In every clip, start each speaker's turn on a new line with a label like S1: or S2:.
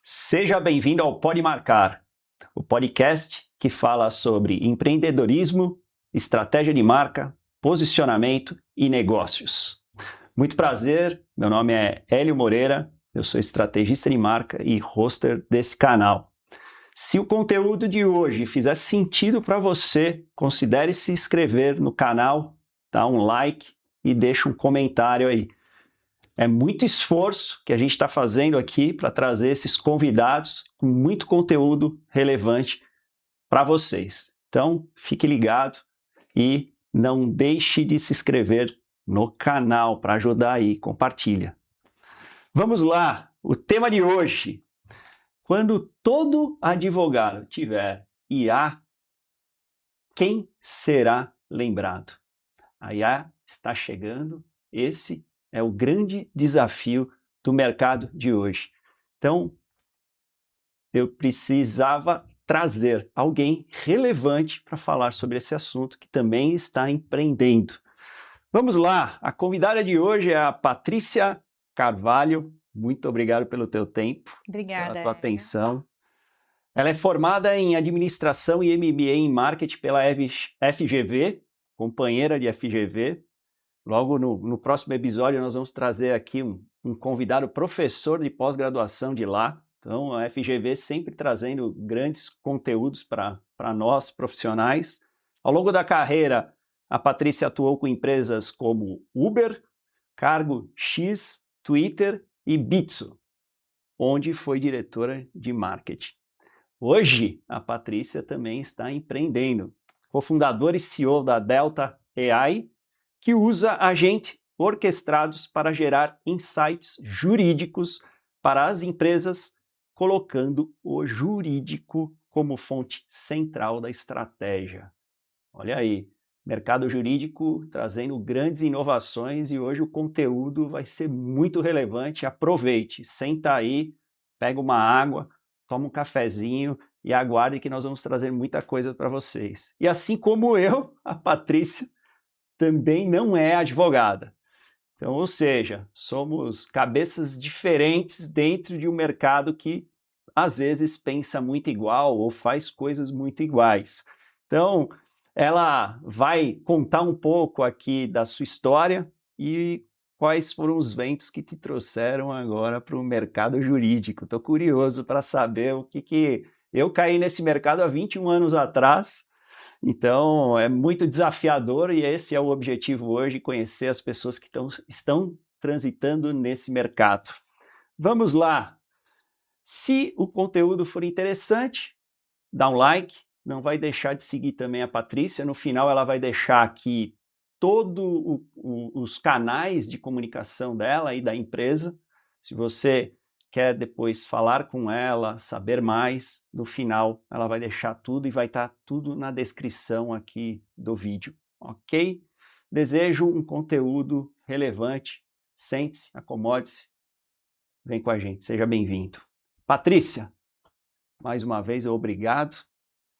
S1: Seja bem-vindo ao Pode Marcar, o podcast que fala sobre empreendedorismo, estratégia de marca, posicionamento e negócios. Muito prazer, meu nome é Hélio Moreira, eu sou estrategista de marca e hoster desse canal. Se o conteúdo de hoje fizer sentido para você, considere se inscrever no canal, dá um like e deixa um comentário aí. É muito esforço que a gente está fazendo aqui para trazer esses convidados com muito conteúdo relevante para vocês. Então, fique ligado e não deixe de se inscrever no canal para ajudar aí, compartilha. Vamos lá, o tema de hoje. Quando todo advogado tiver IA, quem será lembrado? A IA está chegando, esse é o grande desafio do mercado de hoje. Então, eu precisava trazer alguém relevante para falar sobre esse assunto que também está empreendendo. Vamos lá, a convidada de hoje é a Patrícia Carvalho. Muito obrigado pelo teu tempo,
S2: Obrigada,
S1: pela tua atenção. Ela é formada em Administração e MBA em Marketing pela FGV, companheira de FGV. Logo no próximo episódio nós vamos trazer aqui um convidado professor de pós-graduação de lá. Então a FGV sempre trazendo grandes conteúdos para nós profissionais. Ao longo da carreira, a Patrícia atuou com empresas como Uber, Cargo X, Twitter e Bitso, onde foi diretora de marketing. Hoje, a Patrícia também está empreendendo, cofundadora e CEO da Delta AI, que usa agentes orquestrados para gerar insights jurídicos para as empresas, colocando o jurídico como fonte central da estratégia. Olha aí, mercado jurídico trazendo grandes inovações e hoje o conteúdo vai ser muito relevante. Aproveite, senta aí, pega uma água, toma um cafezinho e aguarde que nós vamos trazer muita coisa para vocês. E assim como eu, a Patrícia também não é advogada. Então, ou seja, somos cabeças diferentes dentro de um mercado que às vezes pensa muito igual ou faz coisas muito iguais. Então, ela vai contar um pouco aqui da sua história e quais foram os ventos que te trouxeram agora para o mercado jurídico. Estou curioso para saber o que eu caí nesse mercado há 21 anos atrás. Então, é muito desafiador e esse é o objetivo hoje, conhecer as pessoas que estão transitando nesse mercado. Vamos lá! Se o conteúdo for interessante, dá um like, não vai deixar de seguir também a Patrícia. No final, ela vai deixar aqui todos os canais de comunicação dela e da empresa. Se você quer depois falar com ela, saber mais, no final ela vai deixar tudo e vai estar tudo na descrição aqui do vídeo, ok? Desejo um conteúdo relevante. Sente-se, acomode-se, vem com a gente, seja bem-vindo. Patrícia, mais uma vez, obrigado.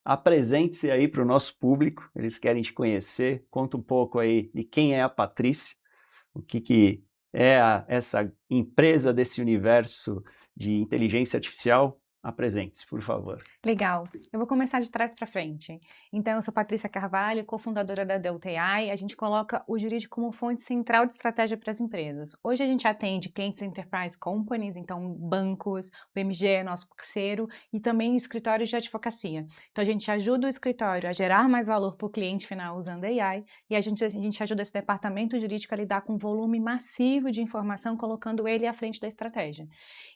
S1: Apresente-se aí para o nosso público, eles querem te conhecer. Conta um pouco aí de quem é a Patrícia, o que é essa empresa desse universo de inteligência artificial. Apresente-se, por favor.
S2: Legal. Eu vou começar de trás para frente. Então, eu sou Patrícia Carvalho, cofundadora da Delta AI. A gente coloca o jurídico como fonte central de estratégia para as empresas. Hoje a gente atende clientes enterprise companies, então bancos, o BMG é nosso parceiro, e também escritórios de advocacia. Então, a gente ajuda o escritório a gerar mais valor para o cliente final usando AI e a gente ajuda esse departamento jurídico a lidar com um volume massivo de informação, colocando ele à frente da estratégia.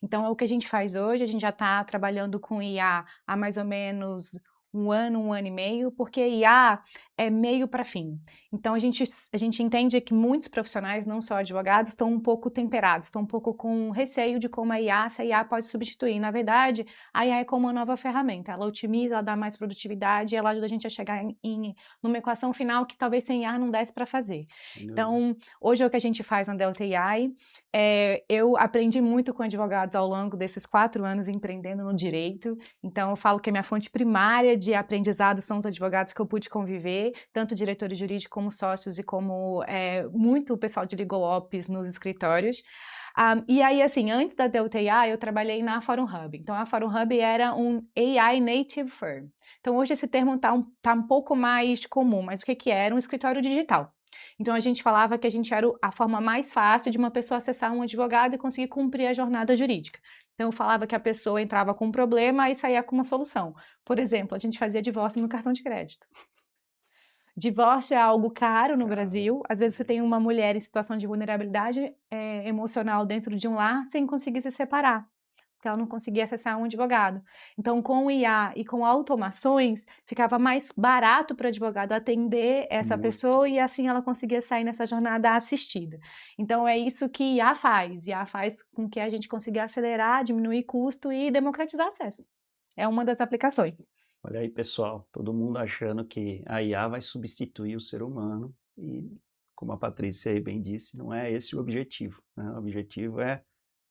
S2: Então, é o que a gente faz hoje. A gente já está trabalhando com IA há mais ou menos um ano e meio, porque IA é meio para fim. Então, a gente entende que muitos profissionais, não só advogados, estão um pouco temperados, estão um pouco com receio de como se a IA pode substituir. Na verdade, a IA é como uma nova ferramenta. Ela otimiza, ela dá mais produtividade, ela ajuda a gente a chegar numa equação final que talvez sem IA não desse para fazer. Então, hoje é o que a gente faz na Delta AI. Eu aprendi muito com advogados ao longo desses 4 anos empreendendo no direito. Então, eu falo que a minha fonte primária de aprendizado são os advogados que eu pude conviver, tanto diretores jurídicos como sócios e como muito o pessoal de legal ops nos escritórios. E aí, assim, antes da Delta AI, eu trabalhei na Forum Hub. Então, a Forum Hub era um AI Native Firm. Então, hoje esse termo tá um pouco mais comum, mas o que que era? Um escritório digital. Então, a gente falava que a gente era a forma mais fácil de uma pessoa acessar um advogado e conseguir cumprir a jornada jurídica. Então, eu falava que a pessoa entrava com um problema e saía com uma solução. Por exemplo, a gente fazia divórcio no cartão de crédito. Divórcio é algo caro no Brasil. Às vezes você tem uma mulher em situação de vulnerabilidade emocional dentro de um lar sem conseguir se separar, porque ela não conseguia acessar um advogado. Então, com o IA e com automações, ficava mais barato para o advogado atender essa pessoa e assim ela conseguia sair nessa jornada assistida. Então, é isso que IA faz. IA faz com que a gente consiga acelerar, diminuir custo e democratizar acesso. É uma das aplicações.
S1: Olha aí, pessoal, todo mundo achando que a IA vai substituir o ser humano e, como a Patrícia aí bem disse, não é esse o objetivo, né? O objetivo é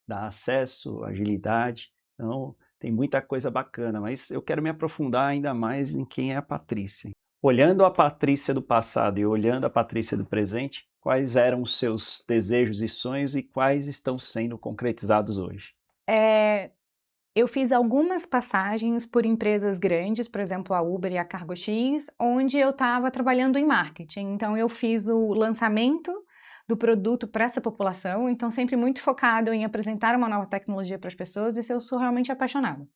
S1: dar acesso, agilidade, então tem muita coisa bacana, mas eu quero me aprofundar ainda mais em quem é a Patrícia. Olhando a Patrícia do passado e olhando a Patrícia do presente, quais eram os seus desejos e sonhos e quais estão sendo concretizados hoje?
S2: Eu fiz algumas passagens por empresas grandes, por exemplo, a Uber e a CargoX, onde eu estava trabalhando em marketing. Então, eu fiz o lançamento do produto para essa população, então sempre muito focado em apresentar uma nova tecnologia para as pessoas, e isso eu sou realmente apaixonada.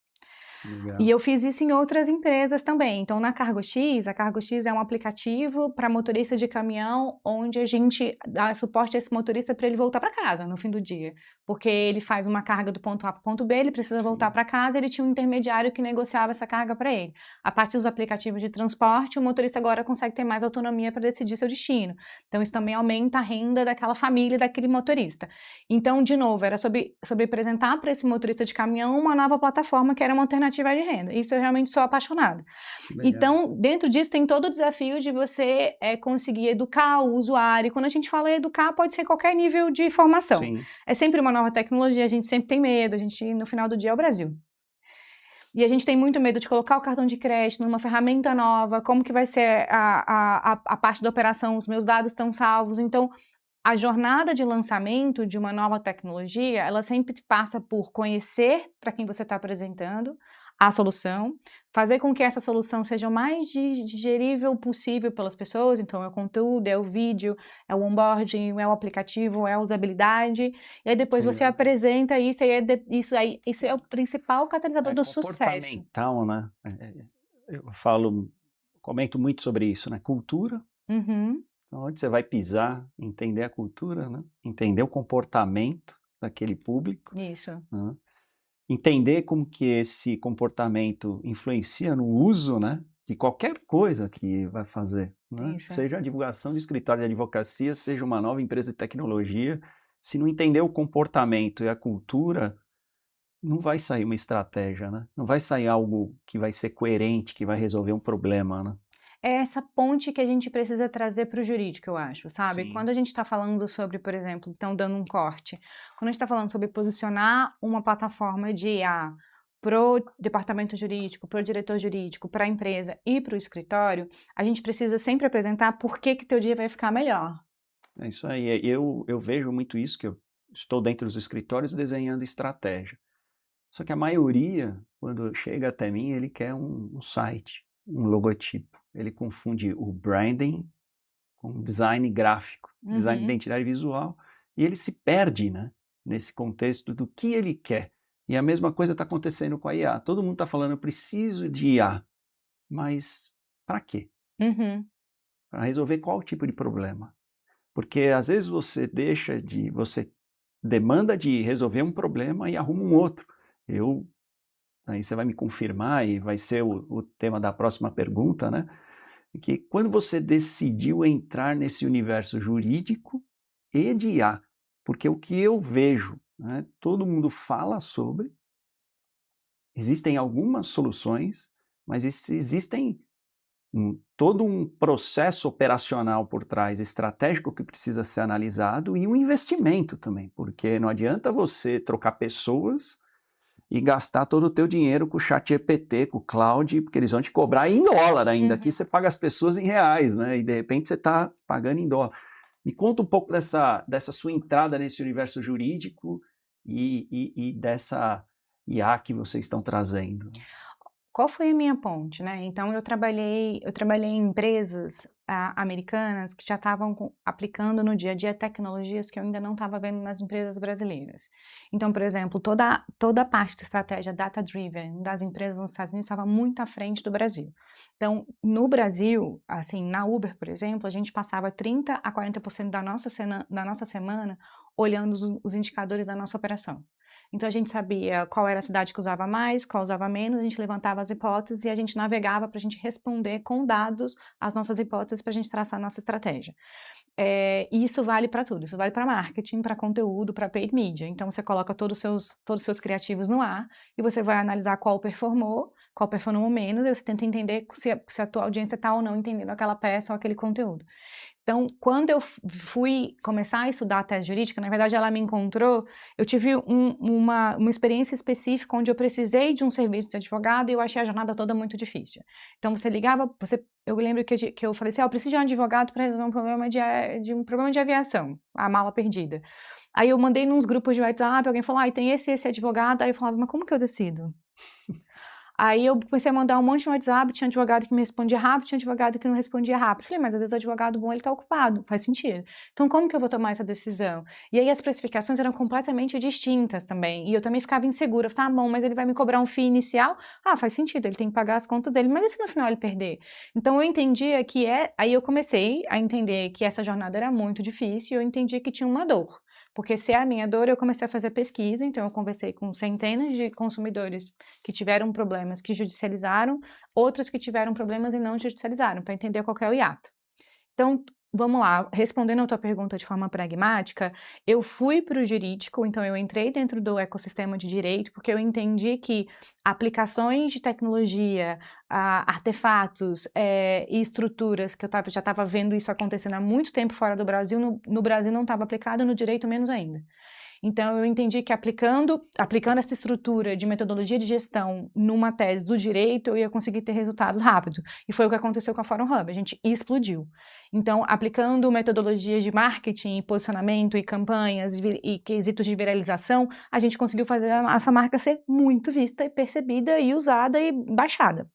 S1: Legal.
S2: E eu fiz isso em outras empresas também. Então, na CargoX, a CargoX é um aplicativo para motorista de caminhão, onde a gente dá suporte a esse motorista para ele voltar para casa no fim do dia. Porque ele faz uma carga do ponto A para o ponto B, ele precisa voltar para casa, ele tinha um intermediário que negociava essa carga para ele. A partir dos aplicativos de transporte, o motorista agora consegue ter mais autonomia para decidir seu destino. Então, isso também aumenta a renda daquela família, daquele motorista. Então, de novo, era sobre apresentar para esse motorista de caminhão uma nova plataforma que era uma alternativa de renda. Isso eu realmente sou apaixonada.
S1: Legal.
S2: Então, dentro disso tem todo o desafio de você conseguir educar o usuário. E quando a gente fala em educar, pode ser qualquer nível de formação.
S1: Sim.
S2: É sempre uma nova tecnologia, a gente sempre tem medo, a gente, no final do dia, é o Brasil. E a gente tem muito medo de colocar o cartão de crédito numa ferramenta nova, como que vai ser a parte da operação, os meus dados estão salvos. Então, a jornada de lançamento de uma nova tecnologia, ela sempre passa por conhecer para quem você está apresentando a solução, fazer com que essa solução seja o mais digerível possível pelas pessoas. Então, é o conteúdo, é o vídeo, é o onboarding, é o aplicativo, é a usabilidade, e aí depois você apresenta isso, e isso é o principal catalisador do sucesso.
S1: Comportamental, né? Eu comento muito sobre isso, né? Cultura.
S2: Uhum.
S1: Então, onde você vai pisar, entender a cultura, né? Entender o comportamento daquele público.
S2: Isso.
S1: Né? Entender como que esse comportamento influencia no uso, né, de qualquer coisa que vai fazer, né? Seja a divulgação de escritório de advocacia, seja uma nova empresa de tecnologia, se não entender o comportamento e a cultura, não vai sair uma estratégia, né? Não vai sair algo que vai ser coerente, que vai resolver um problema, né?
S2: É essa ponte que a gente precisa trazer para o jurídico, eu acho, sabe?
S1: Sim.
S2: Quando a gente está falando sobre, por exemplo, então dando um corte, quando a gente está falando sobre posicionar uma plataforma de IA pro departamento jurídico, pro diretor jurídico, para a empresa e para o escritório, a gente precisa sempre apresentar por que teu dia vai ficar melhor.
S1: É isso aí. Eu vejo muito isso, que eu estou dentro dos escritórios desenhando estratégia. Só que a maioria, quando chega até mim, ele quer um site, um logotipo. Ele confunde o branding com design gráfico, design de identidade visual, e ele se perde, né, nesse contexto do que ele quer. E a mesma coisa está acontecendo com a IA. Todo mundo está falando, eu preciso de IA, mas para quê? Para resolver qual tipo de problema? Porque às vezes você demanda de resolver um problema e arruma um outro. Aí você vai me confirmar e vai ser o tema da próxima pergunta, né? Que quando você decidiu entrar nesse universo jurídico e de IA, porque o que eu vejo, né, todo mundo fala sobre, existem algumas soluções, mas existem todo um processo operacional por trás, estratégico, que precisa ser analisado, e um investimento também, porque não adianta você trocar pessoas e gastar todo o teu dinheiro com o ChatGPT, com o Cloud, porque eles vão te cobrar em dólar ainda. Aqui você paga as pessoas em reais, né? E de repente você está pagando em dólar. Me conta um pouco dessa sua entrada nesse universo jurídico e dessa IA que vocês estão trazendo.
S2: Qual foi a minha ponte, né? Então eu trabalhei em empresas americanas que já estavam aplicando no dia a dia tecnologias que eu ainda não estava vendo nas empresas brasileiras. Então, por exemplo, toda a parte de estratégia data-driven das empresas nos Estados Unidos estava muito à frente do Brasil. Então, no Brasil, assim, na Uber, por exemplo, a gente passava 30 a 40% da nossa semana olhando os indicadores da nossa operação. Então a gente sabia qual era a cidade que usava mais, qual usava menos, a gente levantava as hipóteses e a gente navegava para a gente responder com dados as nossas hipóteses para a gente traçar a nossa estratégia. E isso vale para tudo, isso vale para marketing, para conteúdo, para paid media. Então você coloca todos os seus criativos no ar e você vai analisar qual performou menos, e você tenta entender se a tua audiência está ou não entendendo aquela peça ou aquele conteúdo. Então, quando eu fui começar a estudar a tese jurídica, na verdade ela me encontrou, eu tive uma experiência específica onde eu precisei de um serviço de advogado e eu achei a jornada toda muito difícil. Então você ligava, eu lembro que eu falei assim, eu preciso de um advogado para resolver um problema um problema de aviação, a mala perdida. Aí eu mandei nos grupos de WhatsApp, alguém falou, tem esse advogado, aí eu falava, mas como que eu decido? Aí eu comecei a mandar um monte de WhatsApp, tinha advogado que me respondia rápido, tinha advogado que não respondia rápido. Falei, mas às vezes o advogado bom, ele tá ocupado, faz sentido. Então como que eu vou tomar essa decisão? E aí as precificações eram completamente distintas também, e eu também ficava insegura. Eu falei, bom, mas ele vai me cobrar um FII inicial? Faz sentido, ele tem que pagar as contas dele, mas e se no final ele perder? Então eu entendia aí eu comecei a entender que essa jornada era muito difícil, e eu entendi que tinha uma dor. Porque se é a minha dor, eu comecei a fazer pesquisa, então eu conversei com centenas de consumidores que tiveram problemas que judicializaram, outros que tiveram problemas e não judicializaram, para entender qual que é o hiato. Então, vamos lá, respondendo a tua pergunta de forma pragmática, eu fui para o jurídico, então eu entrei dentro do ecossistema de direito, porque eu entendi que aplicações de tecnologia, artefatos e estruturas, que já estava vendo isso acontecendo há muito tempo fora do Brasil, no Brasil não estava aplicado, no direito menos ainda. Então, eu entendi que aplicando essa estrutura de metodologia de gestão numa tese do direito, eu ia conseguir ter resultados rápidos. E foi o que aconteceu com a Fórum Hub, a gente explodiu. Então, aplicando metodologias de marketing, posicionamento e campanhas e quesitos de viralização, a gente conseguiu fazer essa marca ser muito vista e percebida e usada e baixada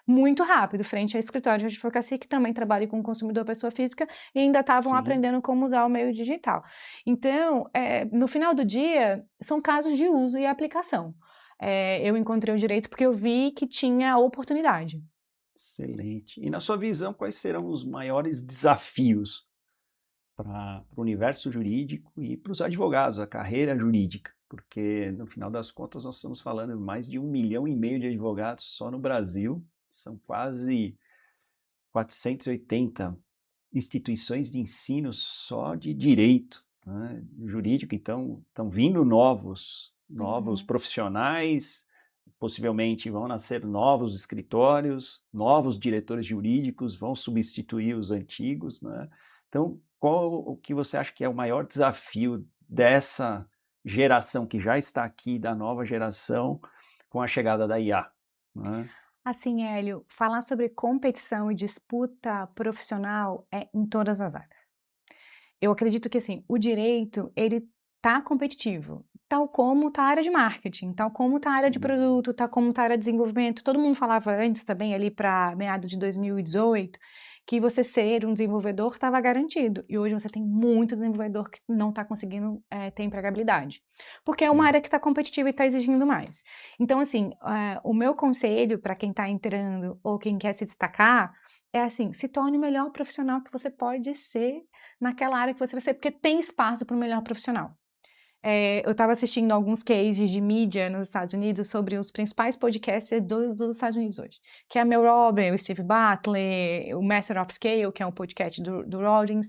S2: muito rápido, frente a escritórios de advocacia que também trabalham com consumidor pessoa física e ainda estavam aprendendo como usar o meio digital. Então, no final do dia, são casos de uso e aplicação. Eu encontrei o direito porque eu vi que tinha oportunidade.
S1: Excelente. E na sua visão, quais serão os maiores desafios para o universo jurídico e para os advogados, a carreira jurídica? Porque, no final das contas, nós estamos falando de mais de 1,5 milhão de advogados só no Brasil. São quase 480 instituições de ensino só de direito, né, jurídico. Então, estão vindo novos profissionais, possivelmente vão nascer novos escritórios, novos diretores jurídicos vão substituir os antigos, né? Então, qual o que você acha que é o maior desafio dessa geração que já está aqui, da nova geração, com a chegada da IA, né?
S2: Assim, Hélio, falar sobre competição e disputa profissional é em todas as áreas. Eu acredito que, assim, o direito, ele tá competitivo, tal como tá a área de marketing, tal como tá a área de produto, tal como tá a área de desenvolvimento. Todo mundo falava antes também, ali para meados de 2018, que você ser um desenvolvedor estava garantido. E hoje você tem muito desenvolvedor que não está conseguindo ter empregabilidade. Porque é uma área que está competitiva e está exigindo mais. Então, assim, o meu conselho para quem está entrando ou quem quer se destacar é assim, se torne o melhor profissional que você pode ser naquela área que você vai ser, porque tem espaço para o melhor profissional. Eu estava assistindo alguns cases de mídia nos Estados Unidos sobre os principais podcasters dos Estados Unidos hoje, que é a Mel Robbins, o Steve Butler, o Master of Scale, que é um podcast do Rollins.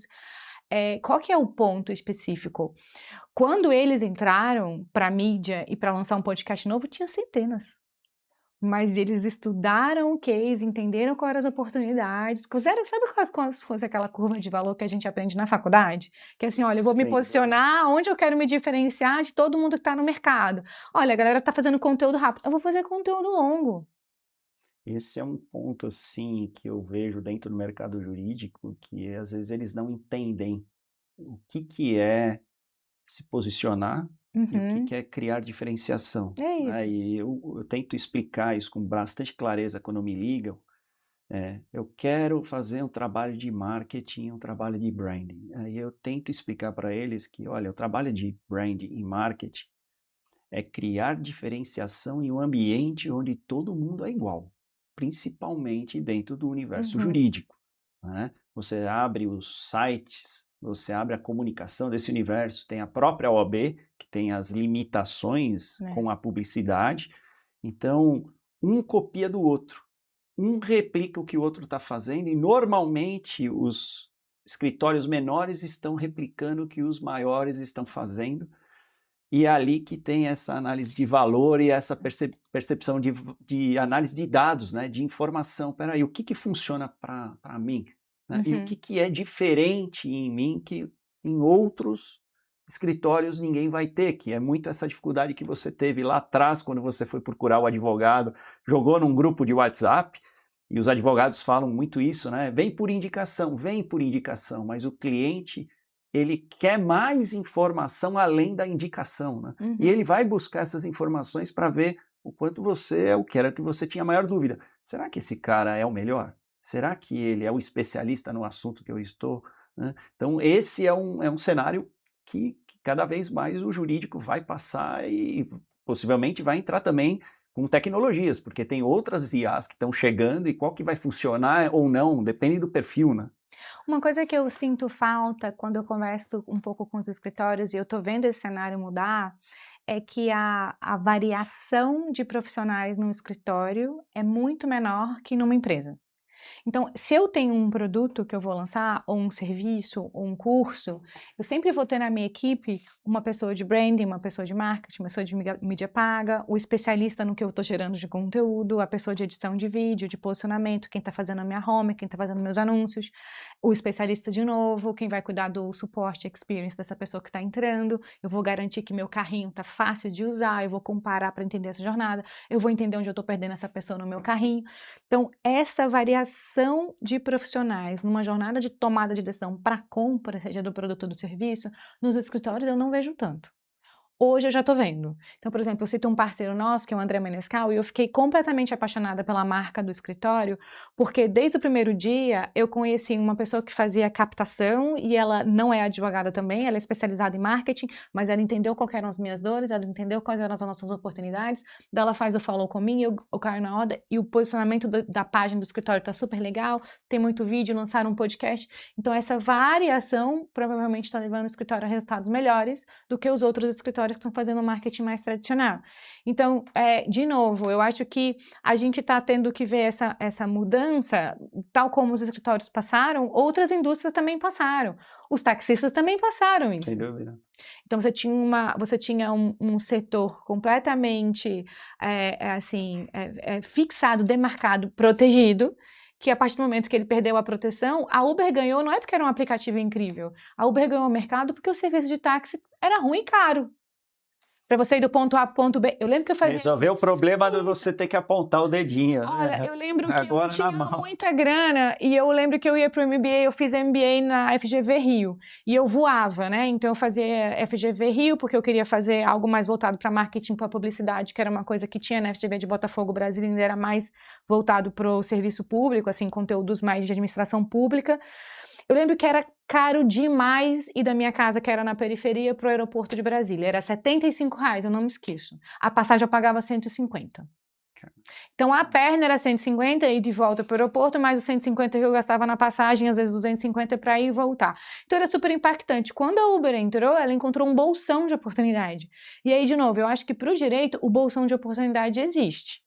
S2: Qual que é o ponto específico? Quando eles entraram para a mídia e para lançar um podcast novo, tinha centenas. Mas eles estudaram o case, entenderam quais eram as oportunidades, sabe qual fosse aquela curva de valor que a gente aprende na faculdade? Que é assim, olha, eu vou me posicionar onde eu quero me diferenciar de todo mundo que está no mercado. Olha, a galera está fazendo conteúdo rápido, eu vou fazer conteúdo longo.
S1: Esse é um ponto, assim, que eu vejo dentro do mercado jurídico, que às vezes eles não entendem o que é se posicionar e o
S2: Uhum.
S1: que é criar diferenciação.
S2: É isso.
S1: Aí eu tento explicar isso com bastante clareza quando me ligam. Eu quero fazer um trabalho de marketing, um trabalho de branding. Aí eu tento explicar para eles que, olha, o trabalho de branding e marketing é criar diferenciação em um ambiente onde todo mundo é igual, principalmente dentro do universo
S2: Uhum.
S1: jurídico, né? Você abre os sites, você abre a comunicação desse universo, tem a própria OAB, que tem as limitações
S2: É.
S1: com a publicidade, então um copia do outro, um replica o que o outro está fazendo, e normalmente os escritórios menores estão replicando o que os maiores estão fazendo, e é ali que tem essa análise de valor e essa percepção de análise de dados, né, de informação. Espera aí, o que funciona para mim? Né? E o
S2: Uhum.
S1: que é diferente em mim que em outros escritórios ninguém vai ter, que é muito essa dificuldade que você teve lá atrás quando você foi procurar o advogado, jogou num grupo de WhatsApp, e os advogados falam muito isso, né? Vem por indicação, mas o cliente ele quer mais informação além da indicação, né? E
S2: Uhum.
S1: ele vai buscar essas informações para ver o quanto você é o que era que você tinha maior dúvida. Será que esse cara é o melhor? Será que ele é o especialista no assunto que eu estou? Né? Então, esse é um cenário que cada vez mais o jurídico vai passar e possivelmente vai entrar também com tecnologias, porque tem outras IAs que estão chegando e qual que vai funcionar ou não, depende do perfil, né?
S2: Uma coisa que eu sinto falta quando eu converso um pouco com os escritórios e eu tô vendo esse cenário mudar, é que a variação de profissionais num escritório é muito menor que numa empresa. Então, se eu tenho um produto que eu vou lançar, ou um serviço, ou um curso, eu sempre vou ter na minha equipe uma pessoa de branding, uma pessoa de marketing, uma pessoa de mídia paga, o especialista no que eu estou gerando de conteúdo, a pessoa de edição de vídeo, de posicionamento, quem está fazendo a minha home, quem está fazendo meus anúncios, o especialista de novo, quem vai cuidar do suporte experience dessa pessoa que está entrando, eu vou garantir que meu carrinho está fácil de usar, eu vou comparar para entender essa jornada, eu vou entender onde eu estou perdendo essa pessoa no meu carrinho. Então, essa variação de profissionais numa jornada de tomada de decisão para compra, seja do produto ou do serviço, nos escritórios eu não vejo tanto. Hoje eu já tô vendo. Então, por exemplo, eu cito um parceiro nosso, que é o André Menescal, e eu fiquei completamente apaixonada pela marca do escritório, porque desde o primeiro dia eu conheci uma pessoa que fazia captação, e ela não é advogada também, ela é especializada em marketing, mas ela entendeu quais eram as minhas dores, ela entendeu quais eram as nossas oportunidades, daí ela faz o follow comigo, eu caio na roda, e o posicionamento da página do escritório tá super legal, tem muito vídeo, lançaram um podcast, então essa variação provavelmente está levando o escritório a resultados melhores do que os outros escritórios que estão fazendo marketing mais tradicional. Então, de novo, eu acho que a gente está tendo que ver essa mudança, tal como os escritórios passaram, outras indústrias também passaram. Os taxistas também passaram isso.
S1: Sem dúvida.
S2: Então, você tinha um setor completamente fixado, demarcado, protegido, que a partir do momento que ele perdeu a proteção, a Uber ganhou, não é porque era um aplicativo incrível, a Uber ganhou o mercado porque o serviço de táxi era ruim e caro. Para você ir do ponto A para o ponto B. Eu lembro que eu fazia
S1: Resolver o problema de
S2: isso.
S1: você ter que apontar o dedinho,
S2: Olha,
S1: né?
S2: eu lembro que eu
S1: Agora na
S2: tinha
S1: mão.
S2: muita grana e eu lembro que eu ia para o MBA, eu fiz MBA na FGV Rio e eu voava, né? Então eu fazia FGV Rio porque eu queria fazer algo mais voltado para marketing, para publicidade, que era uma coisa que tinha na FGV de Botafogo, Brasil, ainda era mais voltado para o serviço público, assim, conteúdos mais de administração pública. Eu lembro que era caro demais ir da minha casa, que era na periferia, para o aeroporto de Brasília. Era R$ 75, eu não me esqueço. A passagem eu pagava 150. Então a perna era 150 ir de volta para o aeroporto, mais os 150 que eu gastava na passagem, às vezes 250 para ir e voltar. Então era super impactante. Quando a Uber entrou, ela encontrou um bolsão de oportunidade. E aí, de novo, eu acho que para o direito, o bolsão de oportunidade existe.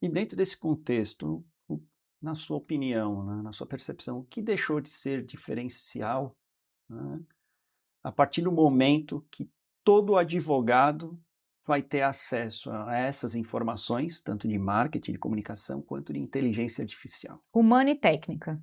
S1: E dentro desse contexto, na sua opinião, né, na sua percepção, o que deixou de ser diferencial, né, a partir do momento que todo advogado vai ter acesso a essas informações, tanto de marketing, de comunicação, quanto de inteligência artificial?
S2: Humana e técnica.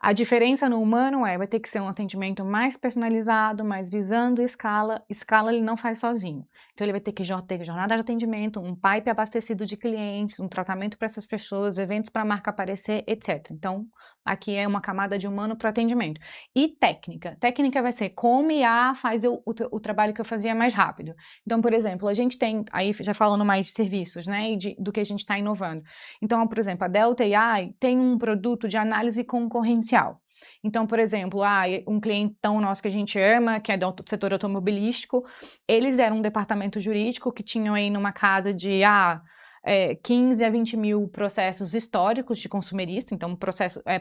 S2: A diferença no humano vai ter que ser um atendimento mais personalizado, mais visando escala. Escala ele não faz sozinho. Então ele vai ter que ter jornada de atendimento, um pipe abastecido de clientes, um tratamento para essas pessoas, eventos para a marca aparecer, etc. Então aqui é uma camada de humano para atendimento. E técnica. Técnica vai ser como IA faz o trabalho que eu fazia mais rápido. Então, por exemplo, a gente tem, aí já falando mais de serviços, né, e do que a gente está inovando. Então, por exemplo, a Delta AI tem um produto de análise concorrencial. Então, por exemplo, um clientão nosso que a gente ama, que é do setor automobilístico, eles eram um departamento jurídico que tinham aí numa casa de 15 a 20 mil processos históricos de consumerista, então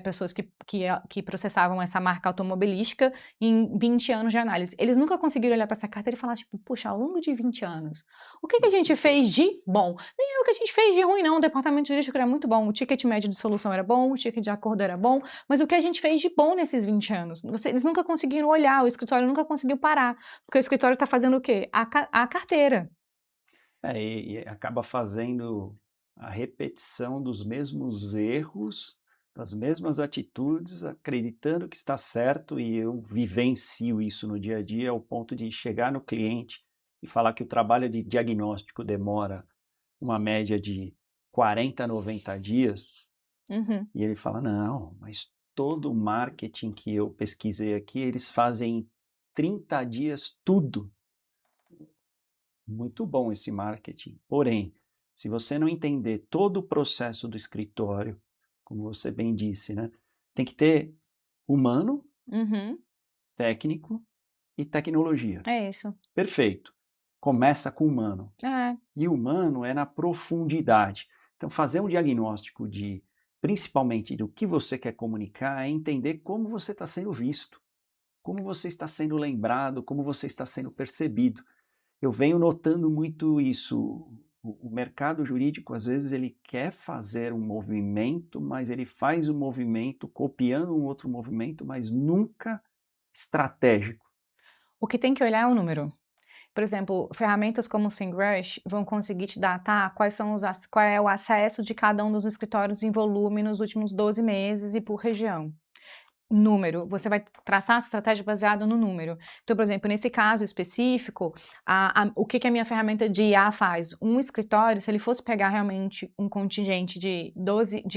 S2: pessoas que processavam essa marca automobilística em 20 anos de análise. Eles nunca conseguiram olhar para essa carteira e falar, tipo, puxa, ao longo de 20 anos, o que a gente fez de bom? Nem é o que a gente fez de ruim, não. O departamento jurídico era muito bom, o ticket médio de solução era bom, o ticket de acordo era bom, mas o que a gente fez de bom nesses 20 anos? Eles nunca conseguiram olhar, o escritório nunca conseguiu parar, porque o escritório está fazendo o quê? A carteira.
S1: E acaba fazendo a repetição dos mesmos erros, das mesmas atitudes, acreditando que está certo, e eu vivencio isso no dia a dia ao ponto de chegar no cliente e falar que o trabalho de diagnóstico demora uma média de 40 a 90 dias, e ele fala, não, mas todo o marketing que eu pesquisei aqui, eles fazem em 30 dias tudo. Muito bom esse marketing. Porém, se você não entender todo o processo do escritório, como você bem disse, né? Tem que ter humano, técnico e tecnologia.
S2: É isso.
S1: Perfeito. Começa com humano.
S2: É.
S1: E humano é na profundidade. Então, fazer um diagnóstico principalmente do que você quer comunicar, é entender como você está sendo visto, como você está sendo lembrado, como você está sendo percebido. Eu venho notando muito isso. O mercado jurídico, às vezes, ele quer fazer um movimento, mas ele faz o movimento copiando um outro movimento, mas nunca estratégico.
S2: O que tem que olhar é o número. Por exemplo, ferramentas como o SEMrush vão conseguir te datar qual é o acesso de cada um dos escritórios em volume nos últimos 12 meses e por região. Número, você vai traçar a estratégia baseada no número. Então, por exemplo, nesse caso específico, o que a minha ferramenta de IA faz? Um escritório, se ele fosse pegar realmente um contingente de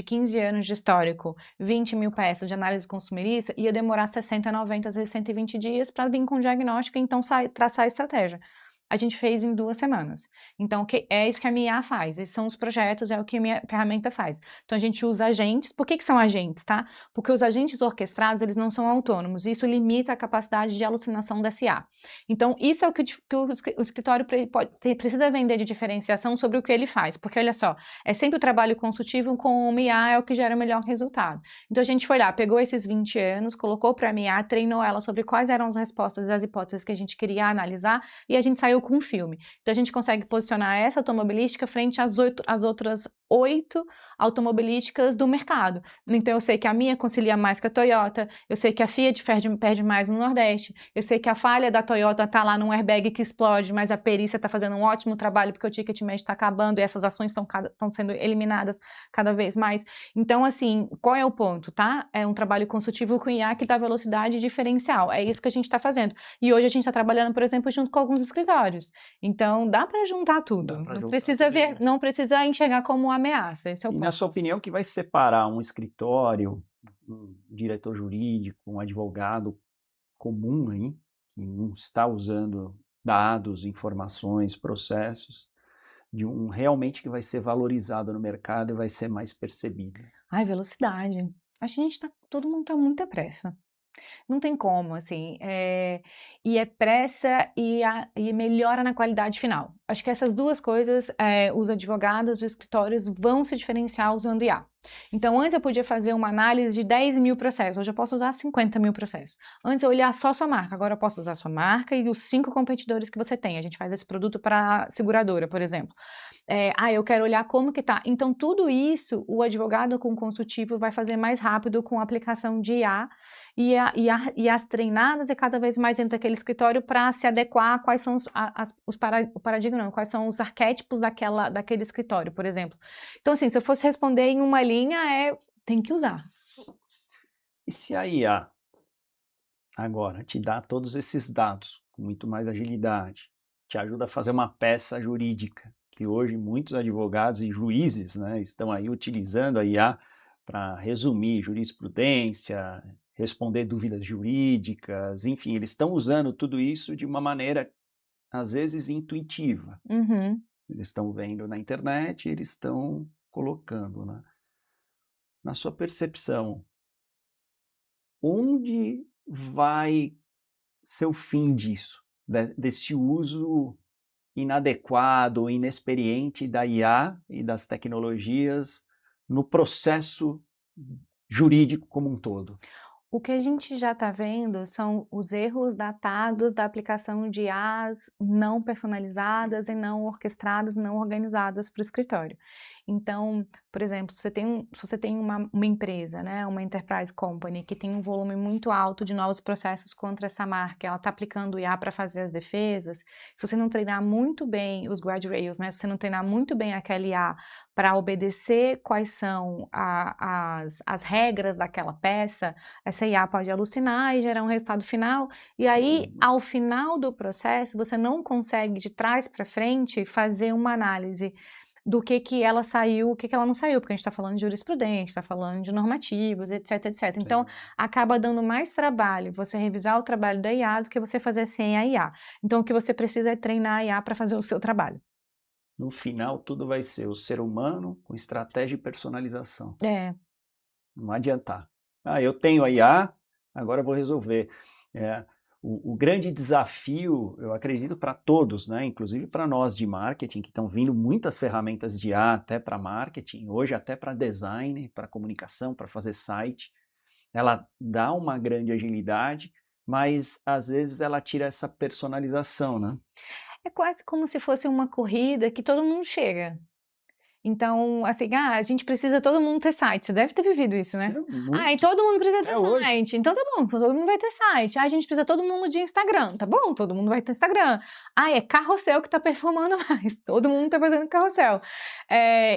S2: 15 anos de histórico, 20 mil peças de análise consumerista, ia demorar 60, 90, às vezes 120 dias para vir com diagnóstico e então traçar a estratégia. A gente fez em 2 semanas. Então, é isso que a minha IA faz. Esses são os projetos, é o que a minha ferramenta faz. Então, a gente usa agentes. Por que são agentes, tá? Porque os agentes orquestrados, eles não são autônomos. Isso limita a capacidade de alucinação da IA. Então, isso é o que o escritório precisa vender de diferenciação sobre o que ele faz. Porque, olha só, é sempre o trabalho consultivo com uma IA é o que gera o melhor resultado. Então, a gente foi lá, pegou esses 20 anos, colocou para a IA, treinou ela sobre quais eram as respostas e as hipóteses que a gente queria analisar, e a gente saiu com um filme. Então a gente consegue posicionar essa automobilística frente às outras 8 automobilísticas do mercado. Então eu sei que a minha concilia mais que a Toyota, eu sei que a Fiat perde mais no Nordeste, eu sei que a falha da Toyota está lá num airbag que explode, mas a perícia está fazendo um ótimo trabalho porque o ticket médio está acabando e essas ações estão sendo eliminadas cada vez mais. Então, assim, qual é o ponto, tá? É um trabalho consultivo com IA que dá velocidade diferencial. É isso que a gente está fazendo. E hoje a gente está trabalhando, por exemplo, junto com alguns escritórios. Então, dá para juntar tudo. Não precisa enxergar como uma ameaça. Esse é o ponto.
S1: Na sua opinião, o que vai separar um escritório, um diretor jurídico, um advogado comum aí, que não está usando dados, informações, processos, de um realmente que vai ser valorizado no mercado e vai ser mais percebido?
S2: Velocidade. Acho que todo mundo está muita pressa. Não tem como, assim, e é pressa e melhora na qualidade final. Acho que essas duas coisas, os advogados, os escritórios vão se diferenciar usando IA. Então, antes eu podia fazer uma análise de 10 mil processos, hoje eu posso usar 50 mil processos. Antes eu olhar só sua marca, agora eu posso usar sua marca e os 5 competidores que você tem. A gente faz esse produto para seguradora, por exemplo. Eu quero olhar como que tá. Então, tudo isso, o advogado com consultivo vai fazer mais rápido com a aplicação de IA, e as treinadas é cada vez mais dentro daquele escritório para se adequar a quais são o paradigma, não, quais são os arquétipos daquele escritório, por exemplo. Então, assim, se eu fosse responder em uma linha, tem que usar.
S1: E se a IA agora te dá todos esses dados com muito mais agilidade, te ajuda a fazer uma peça jurídica, que hoje muitos advogados e juízes, né, estão aí utilizando a IA para resumir jurisprudência, responder dúvidas jurídicas, enfim, eles estão usando tudo isso de uma maneira, às vezes, intuitiva.
S2: Uhum.
S1: Eles estão vendo na internet e eles estão colocando, né? Na sua percepção, onde vai ser o fim disso, desse uso inadequado, inexperiente da IA e das tecnologias no processo jurídico como um todo?
S2: O que a gente já está vendo são os erros datados da aplicação de IAs não personalizadas e não orquestradas, não organizadas para o escritório. Então, por exemplo, se você tem uma empresa, né, uma enterprise company, que tem um volume muito alto de novos processos contra essa marca, ela está aplicando o IA para fazer as defesas, se você não treinar muito bem os guardrails, né, se você não treinar muito bem aquela IA para obedecer quais são as regras daquela peça, essa IA pode alucinar e gerar um resultado final, e aí, ao final do processo, você não consegue, de trás para frente, fazer uma análise do que ela saiu, o que ela não saiu, porque a gente está falando de jurisprudência, está falando de normativos, etc, etc. Então, acaba dando mais trabalho você revisar o trabalho da IA do que você fazer sem a IA. Então, o que você precisa é treinar a IA para fazer o seu trabalho.
S1: No final, tudo vai ser o ser humano com estratégia e personalização.
S2: É.
S1: Não adiantar. Ah, eu tenho a IA, agora eu vou resolver. O grande desafio, eu acredito, para todos, né, inclusive para nós de marketing, que estão vindo muitas ferramentas de IA até para marketing, hoje até para design, para comunicação, para fazer site. Ela dá uma grande agilidade, mas às vezes ela tira essa personalização, né?
S2: É quase como se fosse uma corrida que todo mundo chega. Então, assim, a gente precisa todo mundo ter site. Você deve ter vivido isso, né? E
S1: Muito.
S2: todo mundo precisa ter
S1: Hoje.
S2: site. Então tá bom, todo mundo vai ter site. A gente precisa todo mundo de Instagram. Tá bom, todo mundo vai ter Instagram. É carrossel que tá performando mais. Todo mundo tá fazendo carrossel.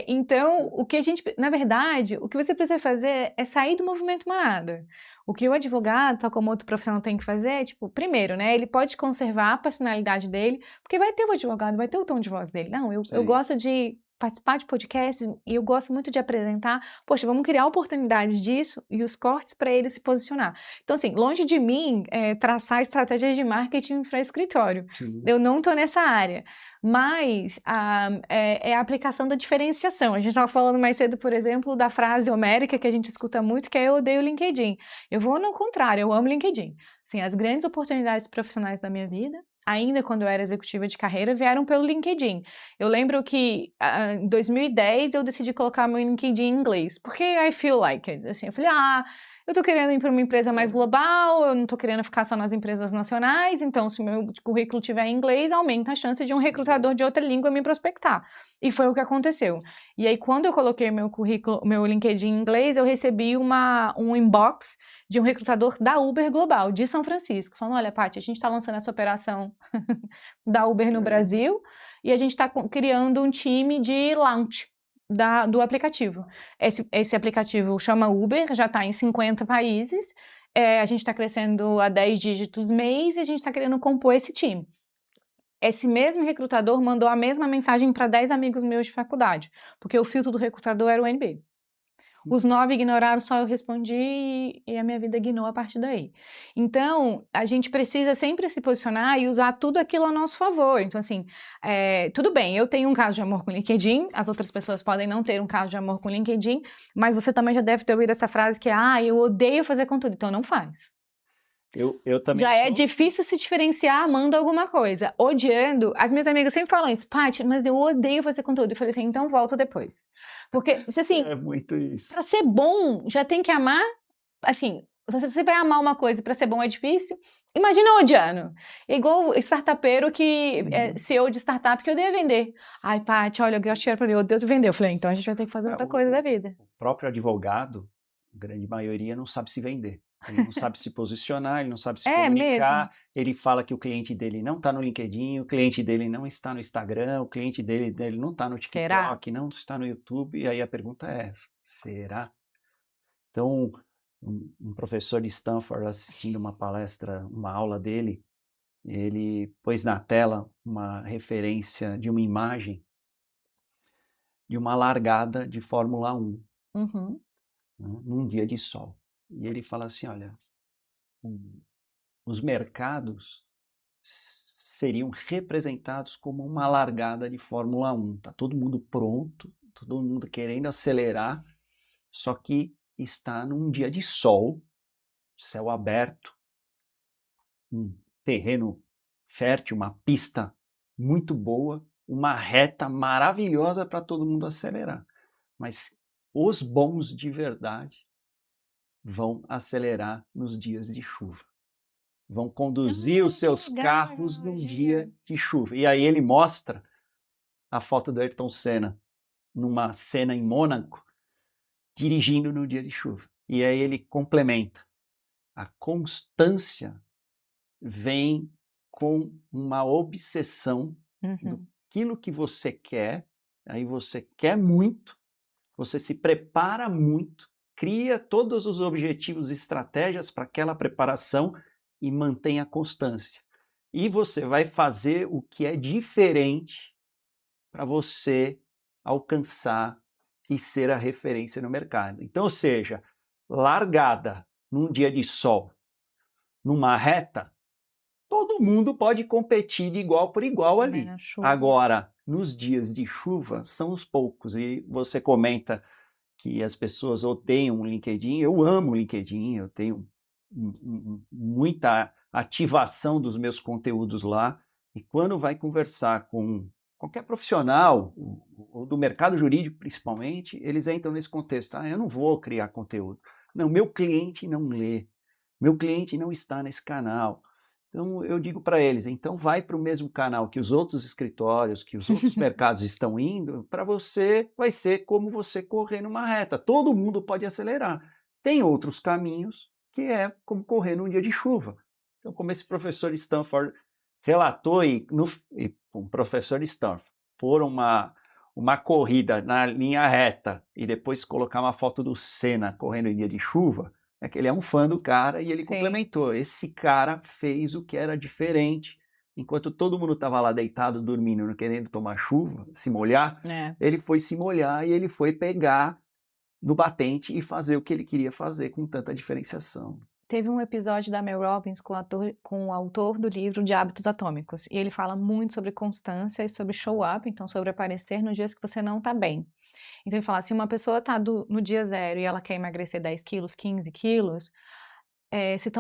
S2: Então, o que a gente, na verdade, o que você precisa fazer é sair do movimento manada. O que o advogado, tal como outro profissional, tem que fazer é, tipo, primeiro, né, ele pode conservar a personalidade dele, porque vai ter o advogado, vai ter o tom de voz dele. Não, eu gosto de participar de podcasts e eu gosto muito de apresentar, poxa, vamos criar oportunidades disso e os cortes para ele se posicionar. Então, assim, longe de mim traçar estratégias de marketing para escritório.
S1: Sim.
S2: Eu não estou nessa área. Mas é a aplicação da diferenciação. A gente estava falando mais cedo, por exemplo, da frase homérica que a gente escuta muito, que é eu odeio LinkedIn. Eu vou no contrário, eu amo LinkedIn. Assim, as grandes oportunidades profissionais da minha vida, ainda quando eu era executiva de carreira, vieram pelo LinkedIn. Eu lembro que em 2010 eu decidi colocar meu LinkedIn em inglês, porque I feel like it. Assim, eu falei, eu tô querendo ir para uma empresa mais global, eu não tô querendo ficar só nas empresas nacionais, então se o meu currículo tiver em inglês, aumenta a chance de um recrutador de outra língua me prospectar. E foi o que aconteceu. E aí, quando eu coloquei meu currículo, meu LinkedIn em inglês, eu recebi um inbox de um recrutador da Uber Global, de São Francisco, falando, olha, Paty, a gente está lançando essa operação da Uber no Brasil e a gente está criando um time de launch do aplicativo. Esse aplicativo chama Uber, já está em 50 países, a gente está crescendo a 10 dígitos mês e a gente está querendo compor esse time. Esse mesmo recrutador mandou a mesma mensagem para 10 amigos meus de faculdade, porque o filtro do recrutador era o UNB. Os 9 ignoraram, só eu respondi e a minha vida guinou a partir daí. Então, a gente precisa sempre se posicionar e usar tudo aquilo a nosso favor. Então, assim, tudo bem, eu tenho um caso de amor com o LinkedIn, as outras pessoas podem não ter um caso de amor com o LinkedIn, mas você também já deve ter ouvido essa frase que é, eu odeio fazer conteúdo, então não faz.
S1: Eu também
S2: Já é difícil se diferenciar amando alguma coisa. Odiando, as minhas amigas sempre falam isso, Paty, mas eu odeio fazer conteúdo. Eu falei assim, então volta depois. Porque, assim,
S1: é muito isso.
S2: Pra ser bom, já tem que amar, assim, se você vai amar uma coisa e pra ser bom é difícil, imagina odiando. É igual startupeiro que é CEO de startup que odeia vender. Ai, Paty, olha, eu gosto de dinheiro, eu odeio vender. Eu falei, então a gente vai ter que fazer outra coisa da vida.
S1: O próprio advogado, a grande maioria, não sabe se vender. Ele não sabe se posicionar, ele não sabe se comunicar,
S2: mesmo?
S1: ele fala que o cliente dele não está no LinkedIn, o cliente dele não está no Instagram, o cliente dele não está no TikTok, não está no YouTube, e aí a pergunta é essa, será? Então, um professor de Stanford assistindo uma palestra, uma aula dele, ele pôs na tela uma referência de uma imagem de uma largada de Fórmula 1,
S2: Uhum.
S1: né, num dia de sol. E ele fala assim, olha, os mercados seriam representados como uma largada de Fórmula 1. Tá todo mundo pronto, todo mundo querendo acelerar, só que está num dia de sol, céu aberto, um terreno fértil, uma pista muito boa, uma reta maravilhosa para todo mundo acelerar. Mas os bons de verdade vão acelerar nos dias de chuva. Vão conduzir os seus carros num dia de chuva. E aí ele mostra a foto do Ayrton Senna numa cena em Mônaco, dirigindo no dia de chuva. E aí ele complementa. A constância vem com uma obsessão daquilo que você quer, aí você quer muito, você se prepara muito, cria todos os objetivos e estratégias para aquela preparação e mantém a constância. E você vai fazer o que é diferente para você alcançar e ser a referência no mercado. Então, ou seja, largada num dia de sol, numa reta, todo mundo pode competir de igual por igual ali. Agora, nos dias de chuva, são os poucos. E você comenta que as pessoas odeiam o LinkedIn. Eu amo o LinkedIn, eu tenho muita ativação dos meus conteúdos lá. E quando vai conversar com qualquer profissional, ou do mercado jurídico principalmente, eles entram nesse contexto. Eu não vou criar conteúdo. Não, meu cliente não lê. Meu cliente não está nesse canal. Então eu digo para eles, então vai para o mesmo canal que os outros escritórios, que os outros mercados estão indo, para você vai ser como você correr numa reta. Todo mundo pode acelerar. Tem outros caminhos que é como correr num dia de chuva. Então, como esse professor de Stanford relatou, um professor de Stanford, por uma corrida na linha reta e depois colocar uma foto do Senna correndo em dia de chuva, é que ele é um fã do cara e ele complementou. Esse cara fez o que era diferente. Enquanto todo mundo estava lá deitado, dormindo, não querendo tomar chuva, se molhar, ele foi se molhar e ele foi pegar no batente e fazer o que ele queria fazer com tanta diferenciação.
S2: Teve um episódio da Mel Robbins com o autor do livro de Hábitos Atômicos, e ele fala muito sobre constância e sobre show up, então sobre aparecer nos dias que você não está bem. Então ele fala, se uma pessoa está no dia 0 e ela quer emagrecer 10 quilos, 15 quilos,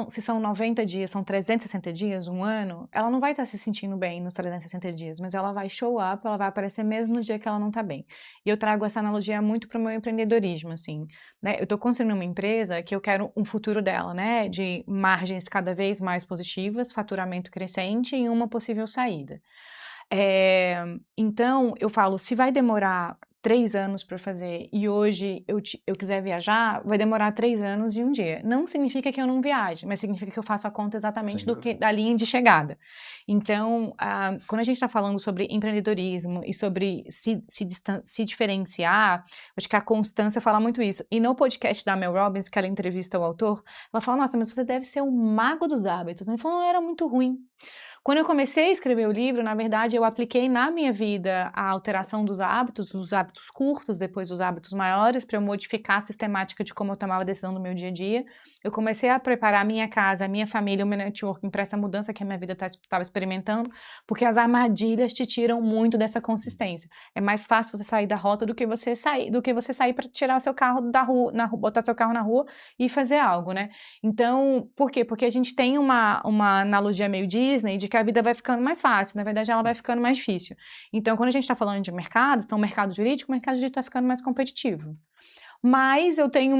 S2: se são 90 dias, são 360 dias, um ano, ela não vai estar se sentindo bem nos 360 dias, mas ela vai show up, ela vai aparecer mesmo no dia que ela não está bem. E eu trago essa analogia muito para o meu empreendedorismo, assim, né? Eu estou construindo uma empresa que eu quero um futuro dela, né? De margens cada vez mais positivas, faturamento crescente e uma possível saída. Então, eu falo, se vai demorar 3 anos para fazer e hoje eu quiser viajar, vai demorar 3 anos e um dia. Não significa que eu não viaje, mas significa que eu faço a conta exatamente da linha de chegada. Então, quando a gente está falando sobre empreendedorismo e sobre se diferenciar, acho que a constância fala muito isso. E no podcast da Mel Robbins, que ela entrevista o autor, ela fala, nossa, mas você deve ser um mago dos hábitos. Ele falou, não, era muito ruim. Quando eu comecei a escrever o livro, na verdade, eu apliquei na minha vida a alteração dos hábitos, os hábitos curtos, depois os hábitos maiores, para eu modificar a sistemática de como eu tomava a decisão no meu dia a dia. Eu comecei a preparar a minha casa, a minha família, o meu networking para essa mudança que a minha vida estava experimentando, porque as armadilhas te tiram muito dessa consistência. É mais fácil você sair da rota do que você sair para tirar o seu carro da rua, botar seu carro na rua e fazer algo, né? Então, por quê? Porque a gente tem uma analogia meio Disney de que a vida vai ficando mais fácil, na verdade ela vai ficando mais difícil. Então, quando a gente está falando de mercados, então o mercado jurídico está ficando mais competitivo. Mas eu tenho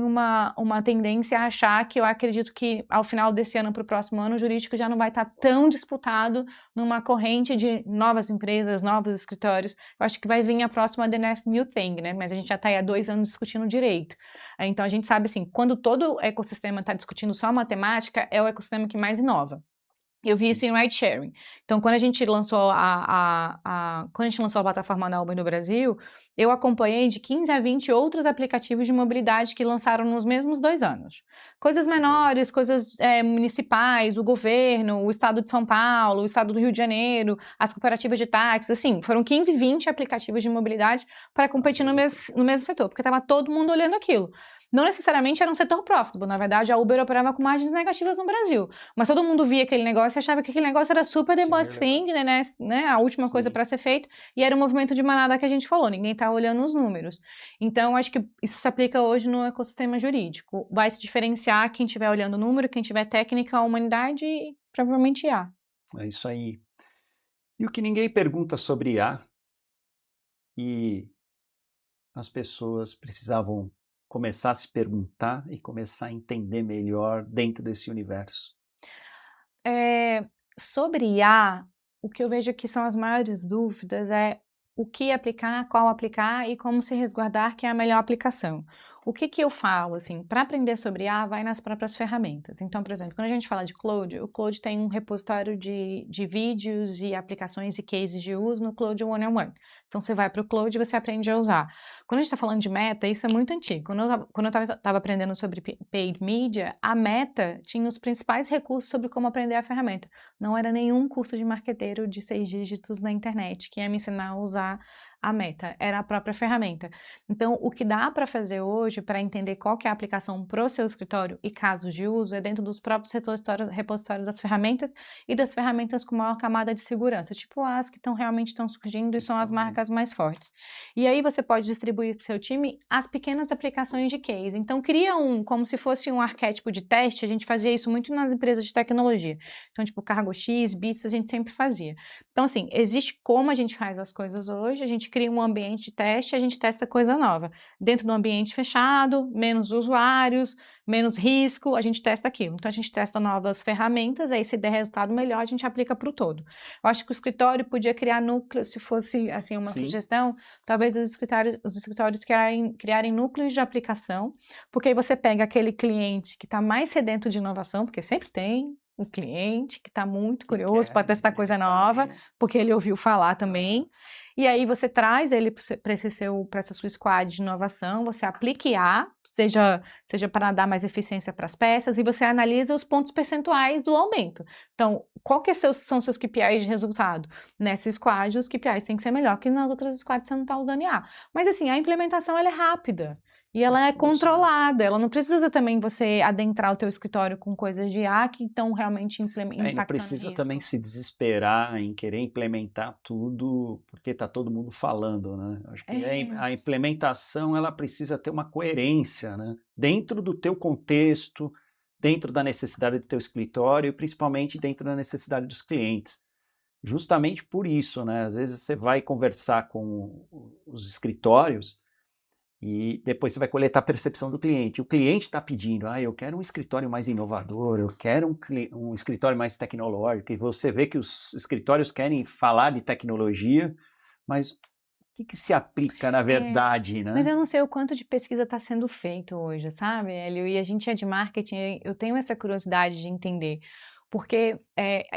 S2: uma tendência a achar que eu acredito que ao final desse ano para o próximo ano, o jurídico já não vai estar tão disputado numa corrente de novas empresas, novos escritórios. Eu acho que vai vir a próxima The Next New Thing, né? Mas a gente já está aí há 2 anos discutindo direito. Então a gente sabe assim, quando todo ecossistema está discutindo só matemática, é o ecossistema que mais inova. Eu vi isso em ride sharing. Então, quando a gente lançou quando a gente lançou a plataforma na Uber no Brasil, eu acompanhei de 15 a 20 outros aplicativos de mobilidade que lançaram nos mesmos 2 anos. Coisas menores, coisas municipais, o governo, o estado de São Paulo, o estado do Rio de Janeiro, as cooperativas de táxis, assim, foram 15, 20 aplicativos de mobilidade para competir no mesmo setor, porque estava todo mundo olhando aquilo. Não necessariamente era um setor profitable, na verdade a Uber operava com margens negativas no Brasil, mas todo mundo via aquele negócio e achava que aquele negócio era super the best thing, né, a última coisa para ser feita, e era o movimento de manada que a gente falou, ninguém tá olhando os números. Então, acho que isso se aplica hoje no ecossistema jurídico. Vai se diferenciar quem estiver olhando o número, quem tiver técnica, a humanidade e provavelmente IA.
S1: É isso aí. E o que ninguém pergunta sobre IA, e as pessoas precisavam começar a se perguntar e começar a entender melhor dentro desse universo.
S2: Sobre IA, o que eu vejo que são as maiores dúvidas é o que aplicar, qual aplicar e como se resguardar que é a melhor aplicação. O que eu falo, assim, para aprender sobre IA, vai nas próprias ferramentas. Então, por exemplo, quando a gente fala de Claude, o Claude tem um repositório de vídeos e aplicações e cases de uso no Claude One-on-One. Então, você vai para o Claude e você aprende a usar. Quando a gente está falando de Meta, isso é muito antigo. Quando eu estava aprendendo sobre paid media, a Meta tinha os principais recursos sobre como aprender a ferramenta. Não era nenhum curso de marqueteiro de 6 dígitos na internet que ia me ensinar a usar a Meta, era a própria ferramenta. Então, o que dá para fazer hoje para entender qual que é a aplicação para o seu escritório e casos de uso é dentro dos próprios repositórios das ferramentas e das ferramentas com maior camada de segurança, tipo as que realmente estão surgindo e são as marcas mais fortes. E aí você pode distribuir para o seu time as pequenas aplicações de case. Então, cria como se fosse um arquétipo de teste, a gente fazia isso muito nas empresas de tecnologia. Então, tipo, Cargo X, Bits, a gente sempre fazia. Então, assim, existe como a gente faz as coisas hoje, a gente cria um ambiente de teste e a gente testa coisa nova. Dentro do ambiente fechado, menos usuários, menos risco, a gente testa aquilo. Então, a gente testa novas ferramentas, aí se der resultado melhor, a gente aplica para o todo. Eu acho que o escritório podia criar núcleos, se fosse, assim, uma sugestão, talvez os escritórios criarem núcleos de aplicação, porque aí você pega aquele cliente que está mais sedento de inovação, porque sempre tem, um cliente que está muito curioso para testar coisa nova, porque ele ouviu falar também. E aí você traz ele para essa sua squad de inovação, você aplica IA, seja para dar mais eficiência para as peças, e você analisa os pontos percentuais do aumento. Então, qual que são seus KPIs de resultado? Nessa squad, os KPIs têm que ser melhor que nas outras squads você não está usando IA. Mas assim, a implementação ela é rápida. E ela é controlada, ela não precisa também você adentrar o teu escritório com coisas de IA que estão realmente impactando
S1: não precisa também se desesperar em querer implementar tudo, porque está todo mundo falando, né? Acho que a implementação ela precisa ter uma coerência, né? Dentro do teu contexto, dentro da necessidade do teu escritório e principalmente dentro da necessidade dos clientes. Justamente por isso, né? Às vezes você vai conversar com os escritórios e depois você vai coletar a percepção do cliente. O cliente está pedindo, eu quero um escritório mais inovador, eu quero um escritório mais tecnológico, e você vê que os escritórios querem falar de tecnologia, mas o que se aplica na verdade, né?
S2: Mas eu não sei o quanto de pesquisa está sendo feito hoje, sabe, Hélio? E a gente é de marketing, eu tenho essa curiosidade de entender. Porque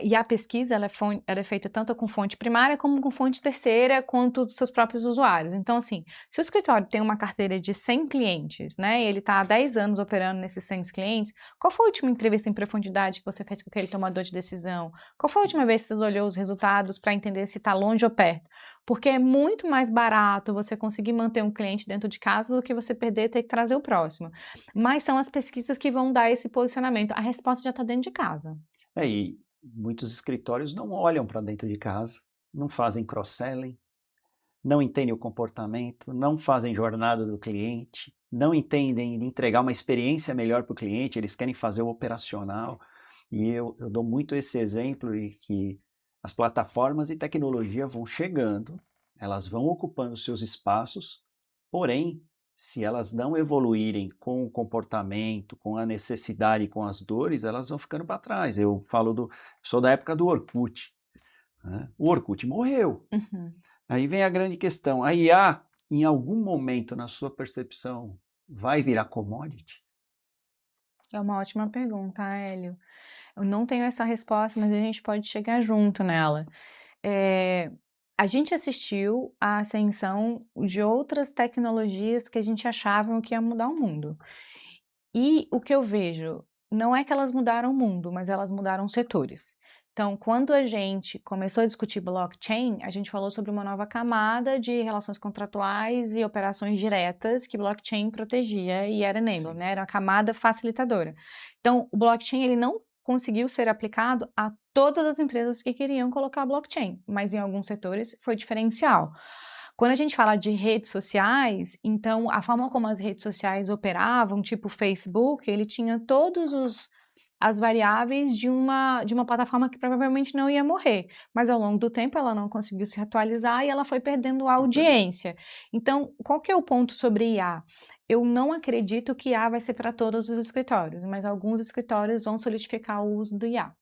S2: e a pesquisa ela é feita tanto com fonte primária como com fonte terceira, quanto dos seus próprios usuários. Então, assim, se o escritório tem uma carteira de 100 clientes, né, e ele está há 10 anos operando nesses 100 clientes, qual foi a última entrevista em profundidade que você fez com aquele tomador de decisão? Qual foi a última vez que você olhou os resultados para entender se está longe ou perto? Porque é muito mais barato você conseguir manter um cliente dentro de casa do que você perder e ter que trazer o próximo. Mas são as pesquisas que vão dar esse posicionamento. A resposta já está dentro de casa.
S1: E muitos escritórios não olham para dentro de casa, não fazem cross-selling, não entendem o comportamento, não fazem jornada do cliente, não entendem entregar uma experiência melhor para o cliente, eles querem fazer o operacional. E eu dou muito esse exemplo de que as plataformas e tecnologia vão chegando, elas vão ocupando seus espaços, porém, se elas não evoluírem com o comportamento, com a necessidade e com as dores, elas vão ficando para trás. Eu sou da época do Orkut, né? O Orkut morreu. Aí vem a grande questão, a IA, em algum momento, na sua percepção, vai virar commodity?
S2: É uma ótima pergunta, Hélio. Eu não tenho essa resposta, mas a gente pode chegar junto nela. A gente assistiu à ascensão de outras tecnologias que a gente achava que ia mudar o mundo. E o que eu vejo, não é que elas mudaram o mundo, mas elas mudaram setores. Então, quando a gente começou a discutir blockchain, a gente falou sobre uma nova camada de relações contratuais e operações diretas que blockchain protegia e era enabler, né? Era uma camada facilitadora. Então, o blockchain ele não conseguiu ser aplicado a todas as empresas que queriam colocar blockchain, mas em alguns setores foi diferencial. Quando a gente fala de redes sociais, então a forma como as redes sociais operavam, tipo o Facebook, ele tinha todos as variáveis de uma plataforma que provavelmente não ia morrer, mas ao longo do tempo ela não conseguiu se atualizar e ela foi perdendo a audiência. Então, qual que é o ponto sobre IA? Eu não acredito que IA vai ser para todos os escritórios, mas alguns escritórios vão solidificar o uso do IA.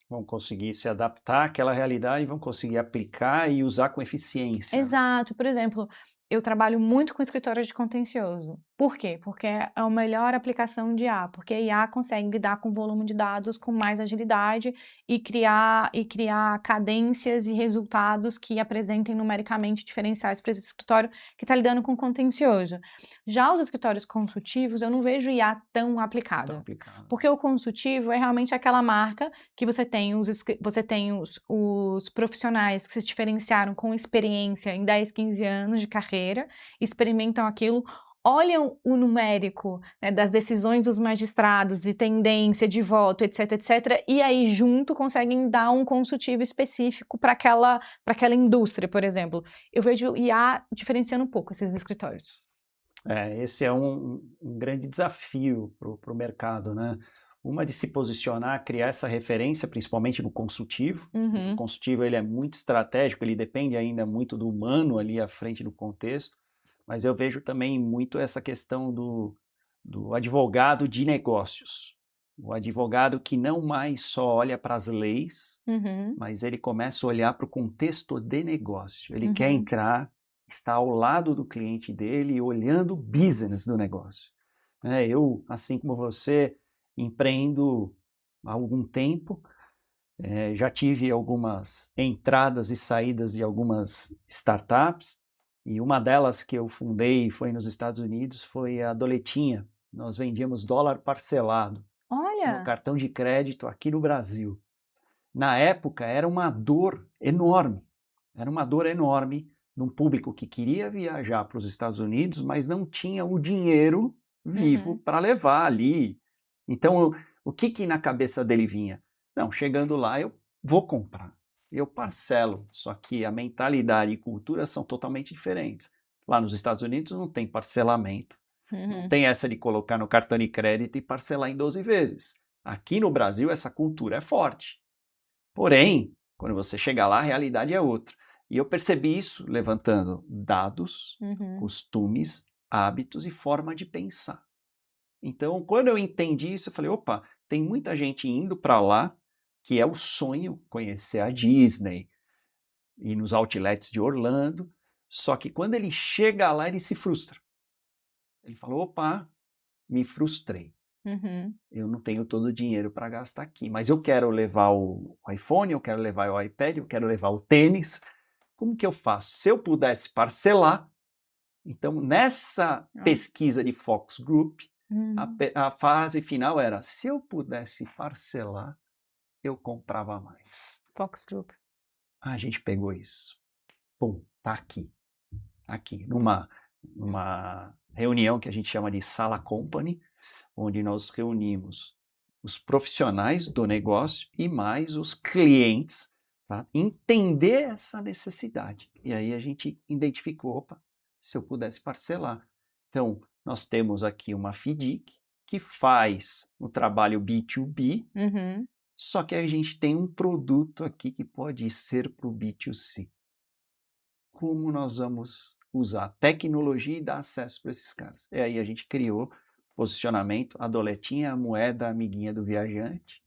S1: Vão conseguir se adaptar àquela realidade, vão conseguir aplicar e usar com eficiência.
S2: Exato. Por exemplo, eu trabalho muito com escritórios de contencioso. Por quê? Porque é a melhor aplicação de IA, porque a IA consegue lidar com volume de dados com mais agilidade e criar cadências e resultados que apresentem numericamente diferenciais para esse escritório que está lidando com contencioso. Já os escritórios consultivos, eu não vejo IA tão aplicada. Porque o consultivo é realmente aquela marca que você tem os profissionais que se diferenciaram com experiência em 10, 15 anos de carreira, experimentam aquilo, olham o numérico, né, das decisões dos magistrados, de tendência, de voto, etc, etc, e aí junto conseguem dar um consultivo específico para aquela indústria, por exemplo. Eu vejo IA diferenciando um pouco esses escritórios.
S1: Esse é um grande desafio para o mercado, né? Uma de se posicionar, criar essa referência, principalmente no consultivo.
S2: Uhum.
S1: O consultivo ele é muito estratégico, ele depende ainda muito do humano ali à frente do contexto, mas eu vejo também muito essa questão do advogado de negócios. O advogado que não mais só olha para as leis, mas ele começa a olhar para o contexto de negócio. Ele quer entrar, está ao lado do cliente dele, olhando o business do negócio. Eu, assim como você, empreendo há algum tempo, já tive algumas entradas e saídas de algumas startups, e uma delas que eu fundei foi nos Estados Unidos, foi a Doletinha. Nós vendíamos dólar parcelado no cartão de crédito aqui no Brasil. Na época era uma dor enorme, num público que queria viajar para os Estados Unidos, mas não tinha o dinheiro vivo para levar ali. Então, o que na cabeça dele vinha? Não, chegando lá eu vou comprar, eu parcelo, só que a mentalidade e cultura são totalmente diferentes. Lá nos Estados Unidos não tem parcelamento, não tem essa de colocar no cartão de crédito e parcelar em 12 vezes. Aqui no Brasil essa cultura é forte. Porém, quando você chega lá, a realidade é outra. E eu percebi isso levantando dados, costumes, hábitos e forma de pensar. Então, quando eu entendi isso, eu falei, opa, tem muita gente indo para lá, que é o sonho conhecer a Disney, ir nos outlets de Orlando, só que quando ele chega lá, ele se frustra. Ele falou, opa, me frustrei. Eu não tenho todo o dinheiro para gastar aqui, mas eu quero levar o iPhone, eu quero levar o iPad, eu quero levar o tênis. Como que eu faço? Se eu pudesse parcelar, então nessa pesquisa de Focus Group, a fase final era, se eu pudesse parcelar, eu comprava mais.
S2: Focus Group.
S1: A gente pegou isso. Pum, tá aqui. Aqui, numa reunião que a gente chama de Sala Company, onde nós reunimos os profissionais do negócio e mais os clientes para entender essa necessidade. E aí a gente identificou, opa, se eu pudesse parcelar. Então, nós temos aqui uma FIDIC que faz o trabalho B2B, só que a gente tem um produto aqui que pode ser para o B2C. Como nós vamos usar tecnologia e dar acesso para esses caras? E aí a gente criou posicionamento, a doletinha, a moeda amiguinha do viajante,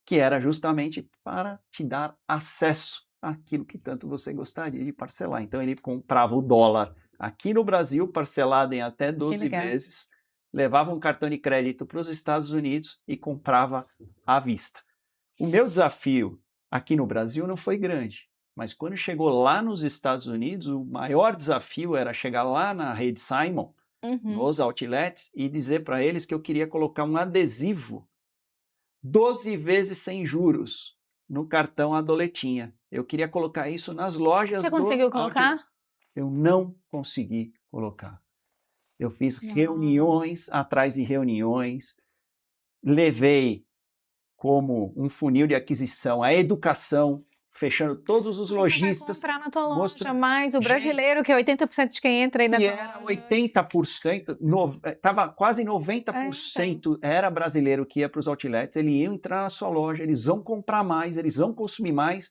S1: que era justamente para te dar acesso àquilo que tanto você gostaria de parcelar. Então ele comprava o dólar aqui no Brasil, parcelado em até 12 vezes, levava um cartão de crédito para os Estados Unidos e comprava à vista. O meu desafio aqui no Brasil não foi grande, mas quando chegou lá nos Estados Unidos, o maior desafio era chegar lá na rede Simon, nos outlets, e dizer para eles que eu queria colocar um adesivo 12 vezes sem juros no cartão A Doletinha. Eu queria colocar isso nas lojas
S2: Você conseguiu colocar?
S1: Eu não consegui colocar. Eu fiz reuniões atrás de reuniões, levei como um funil de aquisição a educação, fechando todos os lojistas.
S2: Você vai comprar na tua loja, mas o brasileiro, que é 80% de quem entra aí na tua loja.
S1: Era 80%, estava quase 90% era brasileiro que ia para os outlets, ele ia entrar na sua loja, eles vão comprar mais, eles vão consumir mais,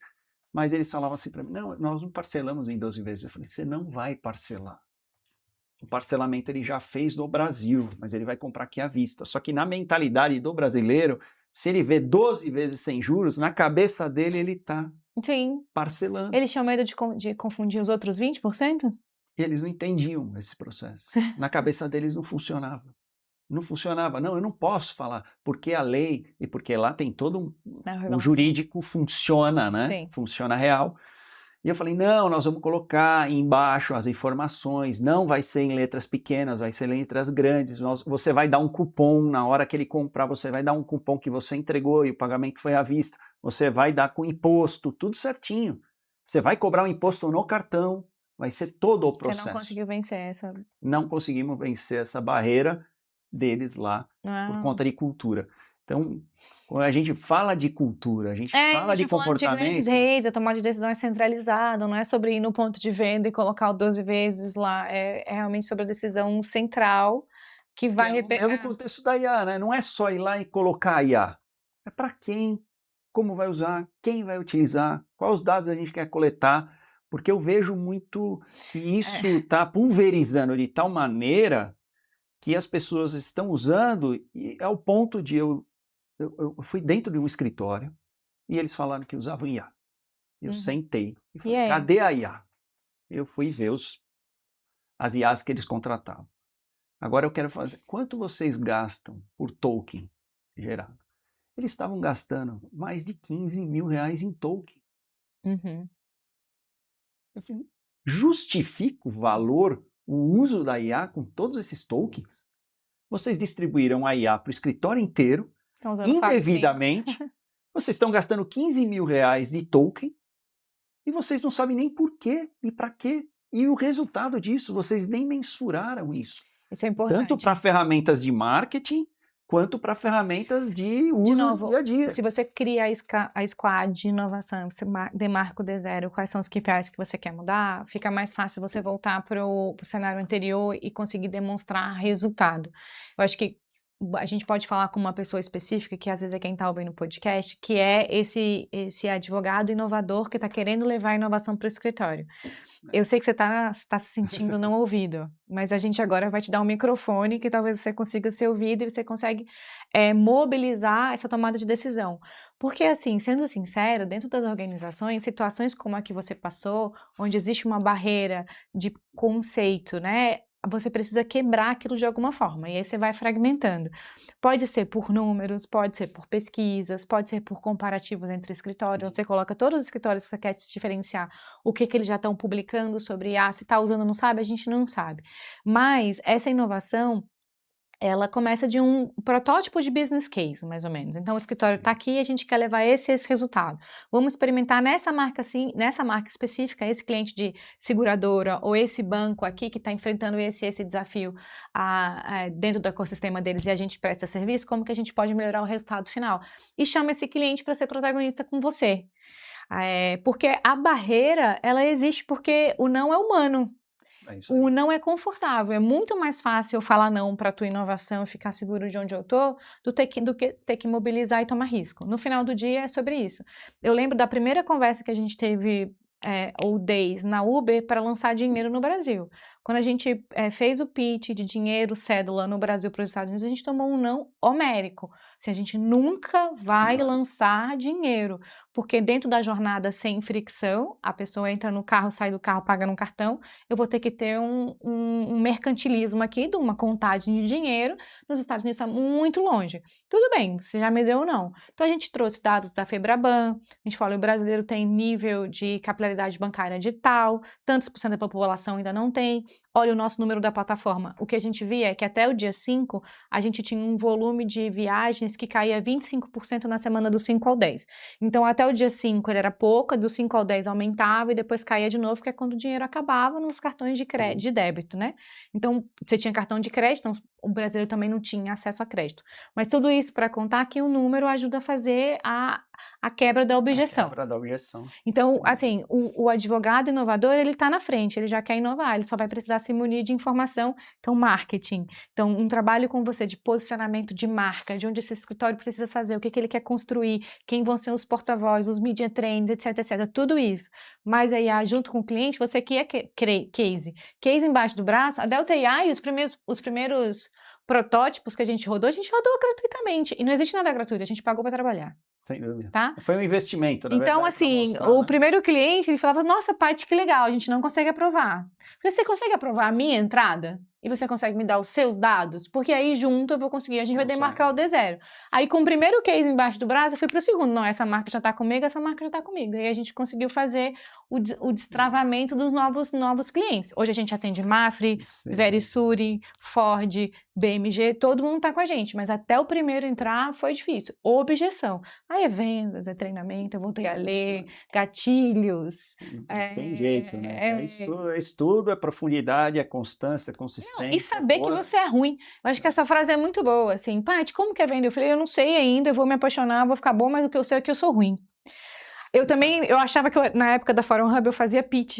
S1: mas eles falavam assim para mim, não, nós não parcelamos em 12 vezes. Eu falei, você não vai parcelar. O parcelamento ele já fez no Brasil, mas ele vai comprar aqui à vista. Só que na mentalidade do brasileiro, se ele vê 12 vezes sem juros, na cabeça dele ele está parcelando.
S2: Eles tinham medo de confundir os outros 20%?
S1: Eles não entendiam esse processo. Na cabeça deles não funcionava. Não funcionava. Não, eu não posso falar, porque a lei, e porque lá tem todo um jurídico, funciona, né?
S2: Sim.
S1: Funciona real. E eu falei, não, nós vamos colocar embaixo as informações, não vai ser em letras pequenas, vai ser em letras grandes, você vai dar um cupom, na hora que ele comprar, você vai dar um cupom que você entregou e o pagamento foi à vista, você vai dar com imposto, tudo certinho. Você vai cobrar o imposto no cartão, vai ser todo o processo.
S2: Você não conseguiu vencer essa...
S1: Não conseguimos vencer essa barreira deles lá, por conta de cultura. Então, quando a gente fala de cultura, a gente fala de comportamento...
S2: de grandes redes, a tomada de decisão é centralizada, não é sobre ir no ponto de venda e colocar o 12 vezes lá, é realmente sobre a decisão central que vai...
S1: É no contexto da IA, né? Não é só ir lá e colocar a IA. É para quem, como vai usar, quem vai utilizar, quais os dados a gente quer coletar, porque eu vejo muito que isso está pulverizando de tal maneira que as pessoas estão usando e ao ponto de eu fui dentro de um escritório e eles falaram que usavam IA. Eu sentei e falei, cadê a IA? Eu fui ver as IAs que eles contratavam. Agora eu quero fazer, quanto vocês gastam por token gerado? Eles estavam gastando mais de 15 mil reais em token. Eu falei, justifica o valor, o uso da IA com todos esses tokens? Vocês distribuíram a IA para o escritório inteiro, indevidamente, vocês estão gastando 15 mil reais de token e vocês não sabem nem por quê e para quê. E o resultado disso, vocês nem mensuraram isso.
S2: Isso é importante.
S1: Tanto para ferramentas de marketing, quanto para ferramentas de uso do dia a dia.
S2: Se você cria a squad de inovação, você demarca o D0, quais são os KPIs que você quer mudar, fica mais fácil você voltar para o cenário anterior e conseguir demonstrar resultado. Eu acho que a gente pode falar com uma pessoa específica, que às vezes é quem está ouvindo o podcast, que é esse advogado inovador que está querendo levar a inovação para o escritório. Eu sei que você está se sentindo não ouvido, mas a gente agora vai te dar um microfone que talvez você consiga ser ouvido e você consegue mobilizar essa tomada de decisão. Porque, assim, sendo sincero, dentro das organizações, situações como a que você passou, onde existe uma barreira de conceito, né? Você precisa quebrar aquilo de alguma forma, e aí você vai fragmentando. Pode ser por números, pode ser por pesquisas, pode ser por comparativos entre escritórios, você coloca todos os escritórios que você quer se diferenciar, o que eles já estão publicando sobre IA, se está usando não sabe, a gente não sabe. Mas essa inovação, ela começa de um protótipo de business case, mais ou menos. Então, o escritório está aqui e a gente quer levar esse resultado. Vamos experimentar nessa marca específica, esse cliente de seguradora ou esse banco aqui que está enfrentando esse desafio dentro do ecossistema deles e a gente presta serviço, como que a gente pode melhorar o resultado final? E chama esse cliente para ser protagonista com você. Porque a barreira, ela existe porque o não é humano. O não é confortável, é muito mais fácil eu falar não para a tua inovação e ficar seguro de onde eu tô, do que ter que mobilizar e tomar risco. No final do dia é sobre isso. Eu lembro da primeira conversa que a gente teve, ou days, na Uber para lançar dinheiro no Brasil. Quando a gente fez o pitch de dinheiro, cédula no Brasil para os Estados Unidos, a gente tomou um não homérico. Assim, a gente nunca vai lançar dinheiro, porque dentro da jornada sem fricção, a pessoa entra no carro, sai do carro, paga no cartão, eu vou ter que ter um mercantilismo aqui, de uma contagem de dinheiro, nos Estados Unidos está muito longe. Tudo bem, você já me deu ou não. Então a gente trouxe dados da Febraban, a gente falou, o brasileiro tem nível de capilaridade bancária de tal, tantos por cento da população ainda não tem. Olha o nosso número da plataforma. O que a gente via é que até o dia 5, a gente tinha um volume de viagens que caía 25% na semana do 5 ao 10. Então, até o dia 5 ele era pouco, do 5 ao 10 aumentava e depois caía de novo, que é quando o dinheiro acabava nos cartões de crédito, de débito, né? Então, você tinha cartão de crédito, então o brasileiro também não tinha acesso a crédito. Mas tudo isso para contar que o número ajuda a fazer a quebra da objeção.
S1: A quebra da objeção.
S2: Então, assim, o advogado inovador, ele está na frente, ele já quer inovar, ele só vai precisar se munir de informação. Então, marketing. Então, um trabalho com você de posicionamento de marca, de onde esse escritório precisa fazer, o que ele quer construir, quem vão ser os porta-voz, os media trends, etc, etc, tudo isso. Mas aí, junto com o cliente, você que é case. Case embaixo do braço, a Delta AI, os primeiros protótipos que a gente rodou gratuitamente. E não existe nada gratuito, a gente pagou para trabalhar.
S1: Sem dúvida.
S2: Tá?
S1: Foi um investimento, na
S2: então,
S1: verdade,
S2: assim,
S1: mostrar,
S2: o
S1: né?
S2: primeiro cliente, ele falava, nossa, Paty, que legal, a gente não consegue aprovar. Você consegue aprovar a minha entrada? E você consegue me dar os seus dados? Porque aí, junto, eu vou conseguir, a gente vai demarcar o D0. Aí, com o primeiro case embaixo do braço, eu fui pro segundo. Não, essa marca já tá comigo, essa marca já tá comigo. E aí, a gente conseguiu fazer o destravamento dos novos clientes. Hoje, a gente atende Mafre, Verisuri, Ford, BMG, todo mundo tá com a gente. Mas até o primeiro entrar, foi difícil. Objeção. Aí, é vendas, é treinamento, eu voltei a ler, gatilhos.
S1: Tem jeito, né? É estudo, é profundidade, é constância, é consistência.
S2: E saber que você é ruim. Eu acho que essa frase é muito boa, assim, Paty, como que é vender? Eu falei, eu não sei ainda, eu vou me apaixonar, vou ficar bom, mas o que eu sei é que eu sou ruim. Eu achava que na época da Fórum Hub eu fazia pitch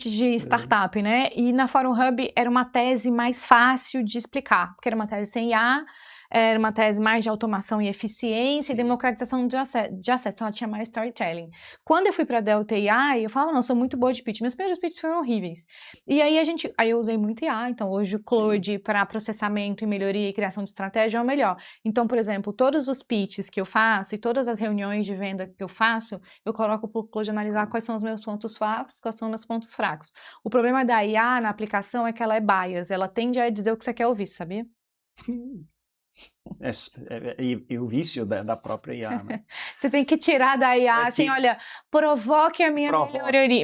S2: de startup, né? E na Fórum Hub era uma tese mais fácil de explicar, porque era uma tese sem IA, era uma tese mais de automação e eficiência e democratização de acesso, então ela tinha mais storytelling. Quando eu fui para a Delta AI, eu falava, não, eu sou muito boa de pitch, meus primeiros pitches foram horríveis. E aí eu usei muito IA, então hoje o Claude para processamento e melhoria e criação de estratégia é o melhor. Então, por exemplo, todos os pitches que eu faço e todas as reuniões de venda que eu faço, eu coloco para o Claude analisar quais são os meus pontos fortes, quais são os meus pontos fracos. O problema da IA na aplicação é que ela é bias, ela tende a dizer o que você quer ouvir, sabia?
S1: E o vício da própria IA, né?
S2: Você tem que tirar da IA, assim, olha, provoque a minha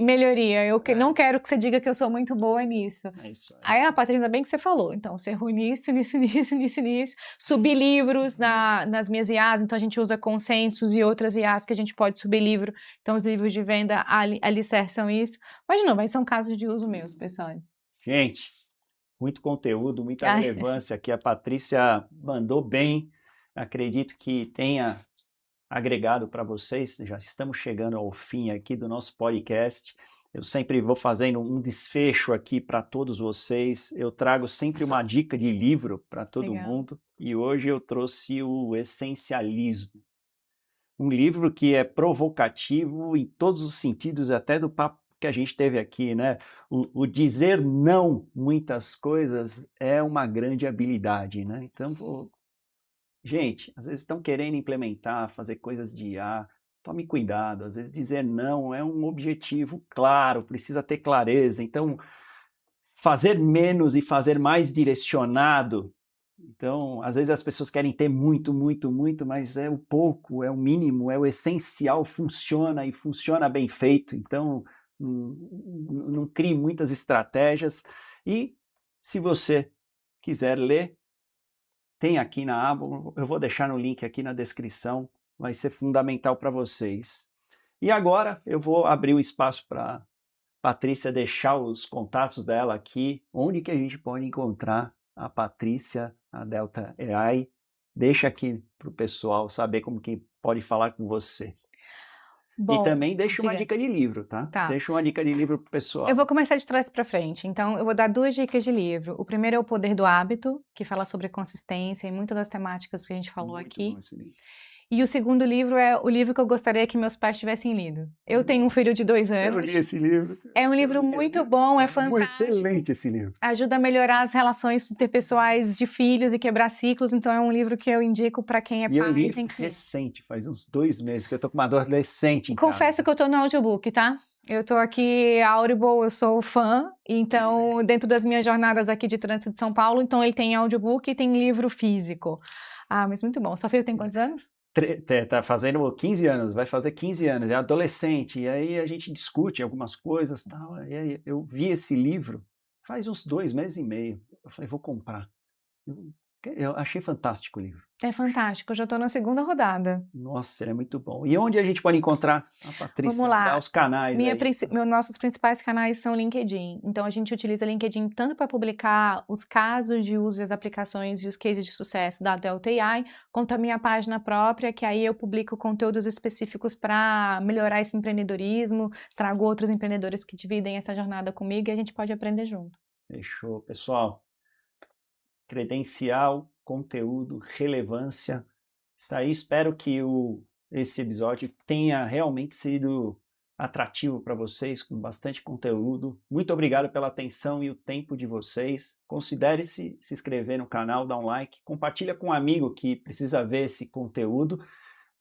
S2: melhoria. Eu não quero que você diga que eu sou muito boa nisso.
S1: É isso
S2: aí, a Patrícia, bem que você falou. Então, ser ruim nisso. Subir livros nas minhas IAs. Então, a gente usa consensos e outras IAs que a gente pode subir livro. Então, os livros de venda alicerçam isso. Mas, de novo, aí são casos de uso meus, pessoal.
S1: Gente, muito conteúdo, muita relevância aqui. A Patrícia mandou bem. Acredito que tenha agregado para vocês. Já estamos chegando ao fim aqui do nosso podcast. Eu sempre vou fazendo um desfecho aqui para todos vocês. Eu trago sempre uma dica de livro para todo mundo. E hoje eu trouxe o Essencialismo. Um livro que é provocativo em todos os sentidos, até do papo que a gente teve aqui, né? O dizer não muitas coisas é uma grande habilidade, né? Então, gente, às vezes estão querendo implementar, fazer coisas de IA, tome cuidado, às vezes dizer não é um objetivo claro, precisa ter clareza, então fazer menos e fazer mais direcionado, então às vezes as pessoas querem ter muito, mas é o pouco, é o mínimo, é o essencial, funciona e funciona bem feito, então não crie muitas estratégias. E se você quiser ler, tem aqui na aba, eu vou deixar no link aqui na descrição, vai ser fundamental para vocês. E agora eu vou abrir o espaço para Patrícia deixar os contatos dela aqui, onde que a gente pode encontrar a Patrícia, a Delta AI. Deixa aqui para o pessoal saber como que pode falar com você. Bom, e também deixa uma dica de livro, tá? Deixa uma dica de livro pro pessoal.
S2: Eu vou começar de trás para frente. Então, eu vou dar 2 dicas de livro. O primeiro é O Poder do Hábito, que fala sobre consistência e muitas das temáticas que a gente falou aqui. E o segundo livro é o livro que eu gostaria que meus pais tivessem lido. Eu tenho um filho de 2
S1: Eu
S2: anos.
S1: li esse livro.
S2: É um livro muito bom, é fantástico.
S1: Excelente esse livro.
S2: Ajuda a melhorar as relações interpessoais de filhos e quebrar ciclos, então é um livro que eu indico para quem é
S1: E eu
S2: pai.
S1: li
S2: Tem que ler.
S1: recente, faz uns 2 meses que eu tô com uma adolescente em
S2: Confesso
S1: casa.
S2: que eu tô no audiobook, tá? Eu tô aqui, Audible, eu sou fã, então dentro das minhas jornadas aqui de trânsito de São Paulo, então ele tem audiobook e tem livro físico. Ah, mas muito bom. Sua filha tem quantos anos?
S1: Tá fazendo 15 anos, vai fazer 15 anos, é adolescente, e aí a gente discute algumas coisas e tal. E aí eu vi esse livro faz uns 2 meses e meio. Eu falei, vou comprar. Eu achei fantástico o livro.
S2: É fantástico, eu já tô na segunda rodada.
S1: Nossa, ele é muito bom. E onde a gente pode encontrar a Patrícia?
S2: Vamos lá.
S1: Dá os canais aí.
S2: Nossos principais canais são LinkedIn. Então, a gente utiliza LinkedIn tanto para publicar os casos de uso e as aplicações e os cases de sucesso da Delta AI, quanto a minha página própria, que aí eu publico conteúdos específicos para melhorar esse empreendedorismo, trago outros empreendedores que dividem essa jornada comigo e a gente pode aprender junto.
S1: Fechou. Pessoal, credencial, conteúdo, relevância. Está aí. Espero que esse episódio tenha realmente sido atrativo para vocês, com bastante conteúdo. Muito obrigado pela atenção e o tempo de vocês. Considere se inscrever no canal, dar um like, compartilha com um amigo que precisa ver esse conteúdo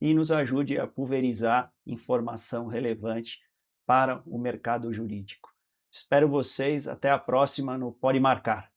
S1: e nos ajude a pulverizar informação relevante para o mercado jurídico. Espero vocês. Até a próxima no Pode Marcar.